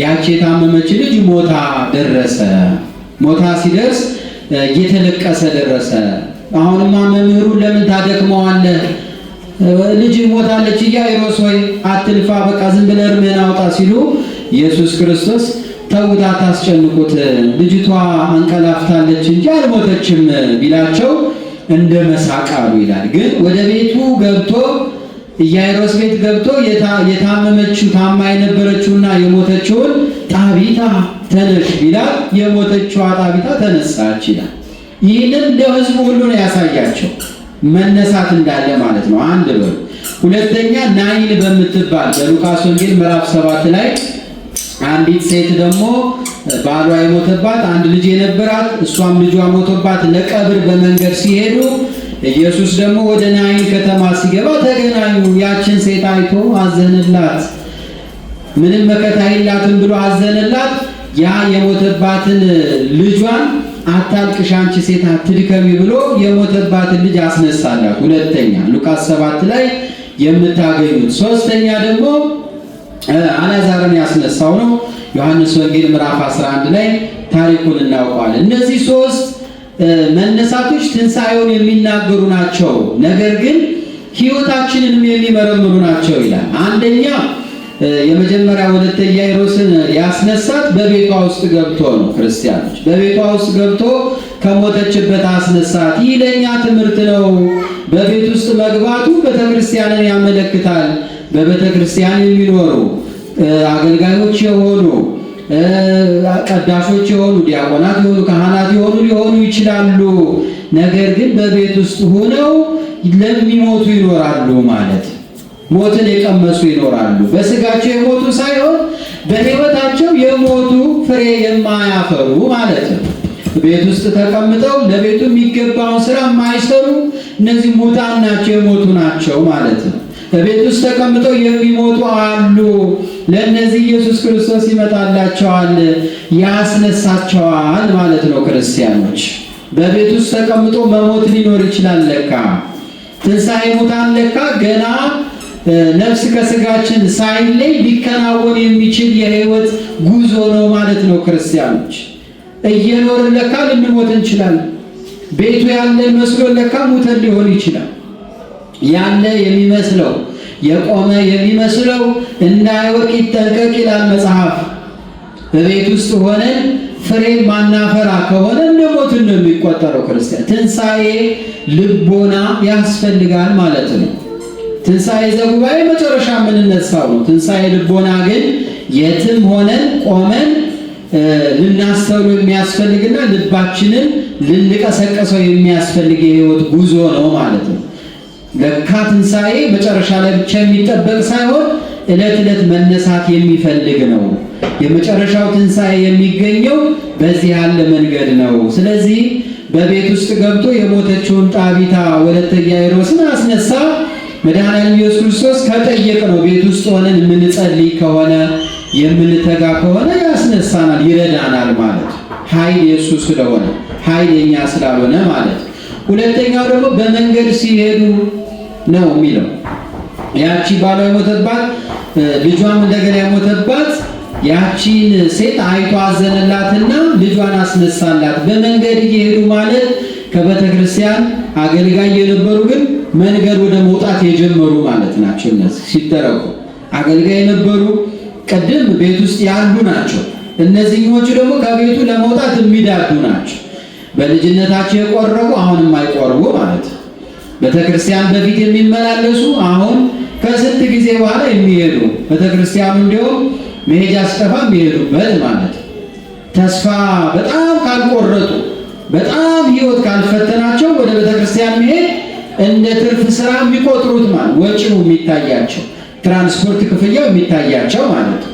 ያቺ የታመመች ልጅ ሞታ ደረሰ። ሞታ ሲደርስ እየተለቀሰ ደረሰ። አሁንማ መምህሩን ለምን ታደክመዋለህ? ልጅ ሞታለች፣ ኢያኢሮስ ሆይ አትልፋ፣ በቃ ዝም ብለህ እርምህን አውጣ ሲሉ ኢየሱስ ክርስቶስ ተውት፣ አታስጨንቁት፣ ልጅቷ አንቀላፍታለች እንጂ አልሞተችም ቢላቸው እንደ መሳቅ አሉ ይላል። ግን ወደ ቤቱ ገብቶ ኢያኢሮስ ቤት ገብቶ የታመመችው ታማ የነበረችውና የሞተችውን ጣቢታ ተነሽ ቢላል የሞተችዋ ጣቢታ ተነሳች ይላል። ይህንን ለሕዝቡ ሁሉ ነው ያሳያቸው መነሳት እንዳለ ማለት ነው። አንድ በሉ። ሁለተኛ ናይን በምትባል በሉቃስ ወንጌል ምዕራፍ 7 ላይ አንዲት ሴት ደግሞ ባሏ የሞተባት አንድ ልጅ የነበራት እሷም ልጇ ሞተባት ለቀብር በመንገድ ሲሄዱ ኢየሱስ ደግሞ ወደ ናይን ከተማ ሲገባ ተገናኙ። ያችን ሴት አይቶ አዘነላት። ምንም መከታ የላትም ብሎ አዘነላት። ያ የሞተባትን ልጇን አታልቅሽ አንቺ ሴት አትድከሚ ብሎ የሞተባትን ልጅ አስነሳላት። ሁለተኛ ሉቃስ 7 ላይ የምታገኙት። ሶስተኛ ደግሞ አልዓዛርን ያስነሳው ነው። ዮሐንስ ወንጌል ምዕራፍ 11 ላይ ታሪኩን እናውቀዋለን። እነዚህ ሶስት መነሳቶች ትንሣኤውን የሚናገሩ ናቸው፣ ነገር ግን ሕይወታችንንም የሚመረምሩ ናቸው ይላል። አንደኛ የመጀመሪያ ወለተ ኢያኢሮስን ያስነሳት በቤቷ ውስጥ ገብቶ ነው። ክርስቲያኖች በቤቷ ውስጥ ገብቶ ከሞተችበት አስነሳት። ይህ ለእኛ ትምህርት ነው። በቤት ውስጥ መግባቱ ቤተክርስቲያንን ያመለክታል። በቤተክርስቲያን የሚኖሩ አገልጋዮች የሆኑ ቀዳሾች የሆኑ ዲያቆናት የሆኑ ካህናት የሆኑ ሊሆኑ ይችላሉ። ነገር ግን በቤት ውስጥ ሆነው ለሚሞቱ ይኖራሉ ማለት ሞትን የቀመሱ ይኖራሉ። በስጋቸው የሞቱ ሳይሆን በሕይወታቸው የሞቱ ፍሬ የማያፈሩ ማለት ነው። ቤት ውስጥ ተቀምጠው ለቤቱ የሚገባውን ስራ የማይሰሩ እነዚህ ሙታን ናቸው፣ የሞቱ ናቸው ማለት ነው። በቤት ውስጥ ተቀምጠው የሚሞቱ አሉ። ለእነዚህ ኢየሱስ ክርስቶስ ይመጣላቸዋል፣ ያስነሳቸዋል ማለት ነው። ክርስቲያኖች በቤት ውስጥ ተቀምጦ መሞት ሊኖር ይችላል። ለካ ትንሣኤ ሙታን ለካ ገና ነፍስ ከስጋችን ሳይለይ ሊከናወን የሚችል የህይወት ጉዞ ነው ማለት ነው። ክርስቲያኖች እየኖርን ለካ ልንሞት እንችላለን። ቤቱ ያለን መስሎ ለካ ሙተን ሊሆን ይችላል። ያለ የሚመስለው የቆመ የሚመስለው እንዳይወድቅ ይጠንቀቅ ይላል መጽሐፍ። በቤት ውስጥ ሆነን ፍሬ ማናፈራ ከሆነ እንደሞትን ነው የሚቆጠረው። ክርስቲያን ትንሣኤ ልቦና ያስፈልጋል ማለት ነው። ትንሣኤ ዘጉባኤ መጨረሻ የምንነሳው ነው። ትንሣኤ ልቦና ግን የትም ሆነን ቆመን ልናስተውሉ የሚያስፈልግና ልባችንን ልንቀሰቀሰው የሚያስፈልግ የህይወት ጉዞ ነው ማለት ነው። ለካ ትንሣኤ መጨረሻ ላይ ብቻ የሚጠበቅ ሳይሆን ዕለት ዕለት መነሳት የሚፈልግ ነው። የመጨረሻው ትንሣኤ የሚገኘው በዚህ ያለ መንገድ ነው። ስለዚህ በቤት ውስጥ ገብቶ የሞተችውን ጣቢታ ወለተ ኢያኢሮስን አስነሳ። መድኃኒዓለም ኢየሱስ ክርስቶስ ከጠየቅ ነው ቤት ውስጥ ሆነን የምንጸልይ ከሆነ የምንተጋ ከሆነ ያስነሳናል፣ ይረዳናል ማለት ኃይል የእሱ ስለሆነ ኃይል የኛ ስላልሆነ ማለት። ሁለተኛው ደግሞ በመንገድ ሲሄዱ ነው የሚለው። ያቺ ባሏ የሞተባት ልጇም እንደገና የሞተባት ያቺን ሴት አይቶ አዘነላትና ልጇን አስነሳላት። በመንገድ እየሄዱ ማለት ከቤተ ክርስቲያን አገልጋይ የነበሩ ግን መንገድ ወደ መውጣት የጀመሩ ማለት ናቸው። እነዚህ ሲተረኩ አገልጋይ የነበሩ ቀደም ቤት ውስጥ ያሉ ናቸው። እነዚህኞቹ ደግሞ ከቤቱ ለመውጣት የሚዳዱ ናቸው። በልጅነታቸው የቆረቡ አሁን የማይቆርቡ ማለት ነው። ቤተክርስቲያን በፊት የሚመላለሱ አሁን ከስንት ጊዜ በኋላ የሚሄዱ ቤተክርስቲያኑ እንዲያውም መሄጃ ሲጠፋ የሚሄዱበት ማለት ነው። ተስፋ በጣም ካልቆረጡ በጣም ሕይወት ካልፈተናቸው ወደ ቤተክርስቲያን መሄድ እንደ ትርፍ ስራ የሚቆጥሩት ማለት ወጪው የሚታያቸው ትራንስፖርት ክፍያው የሚታያቸው ማለት ነው።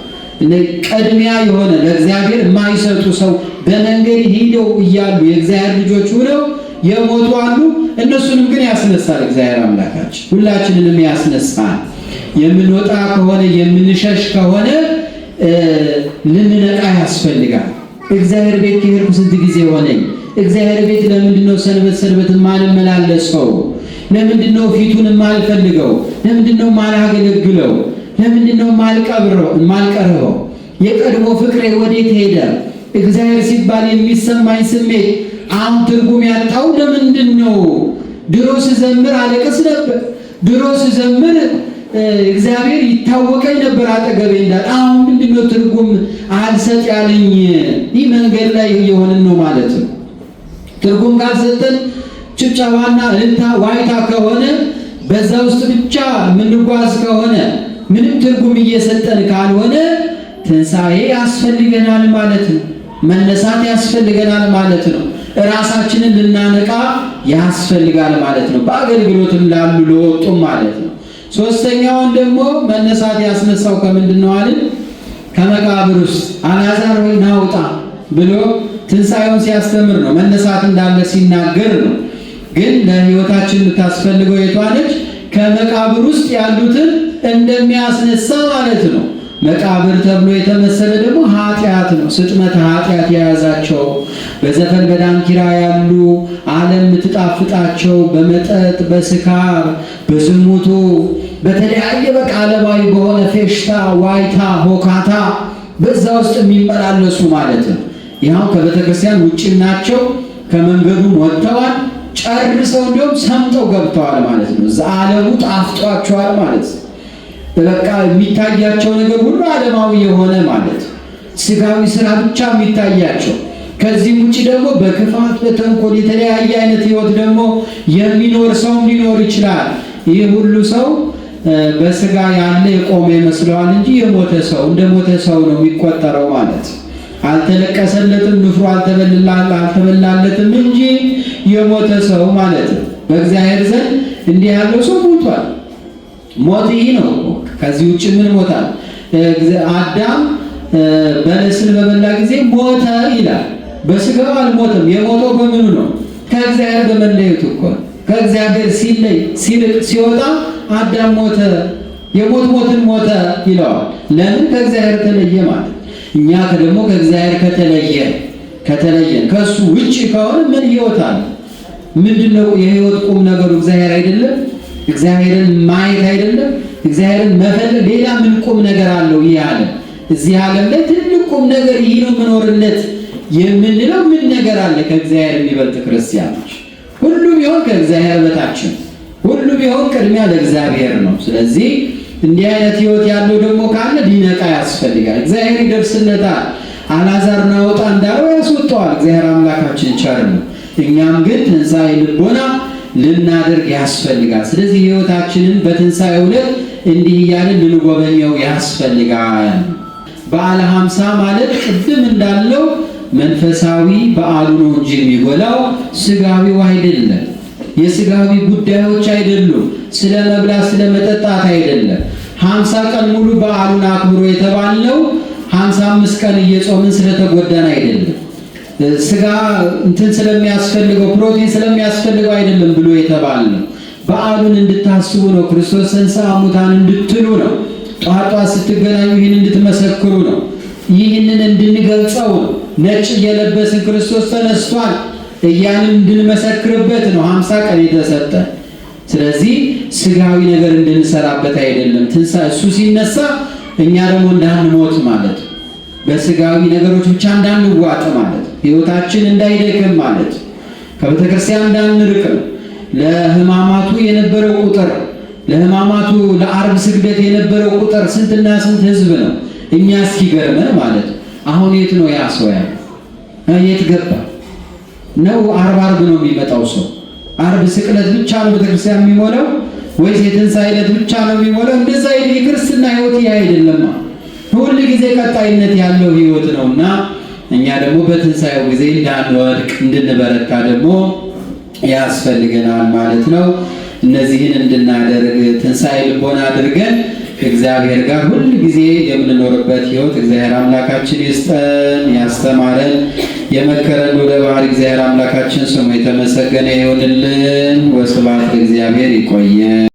ቀድሚያ የሆነ ለእግዚአብሔር የማይሰጡ ሰው በመንገድ ሄደው እያሉ የእግዚአብሔር ልጆች ሆነው የሞቱ አሉ። እነሱንም ግን ያስነሳል እግዚአብሔር አምላካችን፣ ሁላችንንም ያስነሳል። የምንወጣ ከሆነ የምንሸሽ ከሆነ ልንነቃ ያስፈልጋል። እግዚአብሔር ቤት ከሄድኩ ስንት ጊዜ ሆነኝ? እግዚአብሔር ቤት ለምንድነው ሰንበት ሰንበት የማልመላለሰው? ለምንድነው ፊቱን የማልፈልገው? ለምንድነው የማላገለግለው? ለምንድነው የማልቀርበው? የቀድሞ ፍቅሬ ወዴት ሄደ? እግዚአብሔር ሲባል የሚሰማኝ ስሜት አሁን ትርጉም ያጣው ለምንድነው? ድሮ ስዘምር አለቅስ ነበር። ድሮ ስዘምር እግዚአብሔር ይታወቀኝ ነበር አጠገቤ እንዳለ። አሁን ምንድነው ትርጉም አልሰጥ ያለኝ? ይህ መንገድ ላይ እየሆንን ነው ማለት ነው። ትርጉም ካልሰጠን ጭብጨባና እልልታ ዋይታ ከሆነ በዛ ውስጥ ብቻ የምንጓዝ ከሆነ ምንም ትርጉም እየሰጠን ካልሆነ ትንሣኤ ያስፈልገናል ማለት ነው። መነሳት ያስፈልገናል ማለት ነው። ራሳችንን ልናነቃ ያስፈልጋል ማለት ነው። በአገልግሎትም ላሉ ለወጡም ማለት ነው። ሶስተኛውን ደግሞ መነሳት ያስነሳው ከምንድን ነው አልን? ከመቃብር ውስጥ አልዓዛር ሆይ ና ውጣ ብሎ ትንሣኤውን ሲያስተምር ነው። መነሳት እንዳለ ሲናገር ነው። ግን ለሕይወታችን የምታስፈልገው የቷ ነች? ከመቃብር ውስጥ ያሉትን እንደሚያስነሳ ማለት ነው። መቃብር ተብሎ የተመሰለ ደግሞ ኃጢአት ነው። ስጥመተ ኃጢአት የያዛቸው በዘፈን በዳንኪራ ያሉ ዓለም የምትጣፍጣቸው በመጠጥ በስካር በዝሙቱ በተለያየ በቃ ዓለማዊ በሆነ ፌሽታ፣ ዋይታ፣ ሆካታ በዛ ውስጥ የሚመላለሱ ማለት ነው። ያው ከቤተ ክርስቲያን ውጭ ናቸው። ከመንገዱም ወጥተዋል። ጨርሰው እንዲሁም ሰምጠው ገብተዋል ማለት ነው። እዛ ዓለሙ ጣፍጧቸዋል ማለት ነው። በቃ የሚታያቸው ነገር ሁሉ ዓለማዊ የሆነ ማለት ስጋዊ ስራ ብቻ የሚታያቸው። ከዚህ ውጪ ደግሞ በክፋት በተንኮል የተለያየ አይነት ህይወት ደግሞ የሚኖር ሰው ሊኖር ይችላል። ይህ ሁሉ ሰው በስጋ ያለ የቆመ ይመስለዋል እንጂ የሞተ ሰው እንደ ሞተ ሰው ነው የሚቆጠረው ማለት። አልተለቀሰለትም፣ ንፍሮ አልተበላለትም እንጂ የሞተ ሰው ማለት ነው። በእግዚአብሔር ዘንድ እንዲህ ያለው ሰው ሞቷል። ሞት ይህ ነው። ከዚህ ውጭ ምን ሞታል? አዳም በለስን በበላ ጊዜ ሞተ ይላል። በስጋው አልሞተም። የሞተው በምኑ ነው? ከእግዚአብሔር በመለየቱ እኮ። ከእግዚአብሔር ሲለይ ሲወጣ አዳም ሞተ፣ የሞት ሞትን ሞተ ይለዋል። ለምን? ከእግዚአብሔር ተለየ ማለት። እኛ ደግሞ ከእግዚአብሔር ከተለየን ከእሱ ውጭ ከሆነ ምን ህይወት አለ? ምንድነው የህይወት ቁም ነገሩ? እግዚአብሔር አይደለም? እግዚአብሔርን ማየት አይደለም? እግዚአብሔርን መፈለግ ሌላ ምን ቁም ነገር አለው? ይህ ዓለም እዚህ ዓለም ላይ ትልቅ ቁም ነገር ይህ ነው መኖርነት የምንለው ምን ነገር አለ? ከእግዚአብሔር የሚበልጥ ክርስቲያኖች ሁሉ ቢሆን ከእግዚአብሔር በታች ነው። ሁሉ ቢሆን ቅድሚያ ለእግዚአብሔር ነው። ስለዚህ እንዲህ አይነት ህይወት ያለው ደግሞ ካለ ሊነቃ ያስፈልጋል። እግዚአብሔር ይደርስለታል። አልዓዛር ና ውጣ እንዳለው ያስወጣዋል። እግዚአብሔር አምላካችን ቸር ነው። እኛም ግን ትንሣኤ ልቦና ልናደርግ ያስፈልጋል። ስለዚህ ህይወታችንን በትንሣኤው ዕለት እንዲህ እያልን ልንጎበኘው ያስፈልጋል። በዓለ ሃምሳ ማለት ቅድም እንዳለው መንፈሳዊ በዓሉ ነው እንጂ የሚጎላው ስጋዊው አይደለም። የስጋዊ ጉዳዮች አይደሉም። ስለ መብላት ስለ መጠጣት አይደለም። 50 ቀን ሙሉ በዓሉን አክብሮ የተባለው 55 ቀን እየጾምን ስለተጎዳን አይደለም። ስጋ እንትን ስለሚያስፈልገው ፕሮቲን ስለሚያስፈልገው አይደለም ብሎ የተባለው በዓሉን እንድታስቡ ነው። ክርስቶስ ተንሥአ እሙታን እንድትሉ ነው። ጧጧ ስትገናኙ ይህን እንድትመሰክሩ ነው። ይህንን እንድንገልጸው ነው። ነጭ እየለበስን ክርስቶስ ተነስቷል እያልን እንድንመሰክርበት ነው 50 ቀን የተሰጠ። ስለዚህ ስጋዊ ነገር እንድንሰራበት አይደለም። ትንሣኤ እሱ ሲነሳ እኛ ደግሞ እንዳንሞት ማለት ነው። በስጋዊ ነገሮች ብቻ እንዳንዋጥ ማለት ነው። ህይወታችን እንዳይደክም ማለት ነው። ከቤተ ክርስቲያን እንዳንርቅ ነው። ለሕማማቱ የነበረው ቁጥር ለሕማማቱ ለዓርብ ስግደት የነበረው ቁጥር ስንትና ስንት ህዝብ ነው? እኛ እስኪገርመን ማለት ነው። አሁን የት ነው ያ ሰው ያለው? የት ገባ ነው? ዓርብ ነው የሚመጣው ሰው? ዓርብ ስቅለት ብቻ ነው ቤተክርስቲያን የሚሞላው ወይስ የትንሣኤ ዕለት ብቻ ነው የሚሞላው? እንደዛ የክርስትና ህይወት ይህ አይደለም። ሁል ጊዜ ቀጣይነት ያለው ህይወት ነውና እኛ ደግሞ በትንሣኤው ጊዜ እንዳንወድቅ እንድንበረታ ደግሞ ያስፈልገናል ማለት ነው። እነዚህን እንድናደርግ ትንሣኤ ልቦና አድርገን ከእግዚአብሔር ጋር ሁል ጊዜ የምንኖርበት ህይወት እግዚአብሔር አምላካችን ይስጠን። ያስተማረን የመከረን ወደ ባህር እግዚአብሔር አምላካችን ስሙ የተመሰገነ ይሁንልን። ወስብሐት ለእግዚአብሔር። ይቆየን።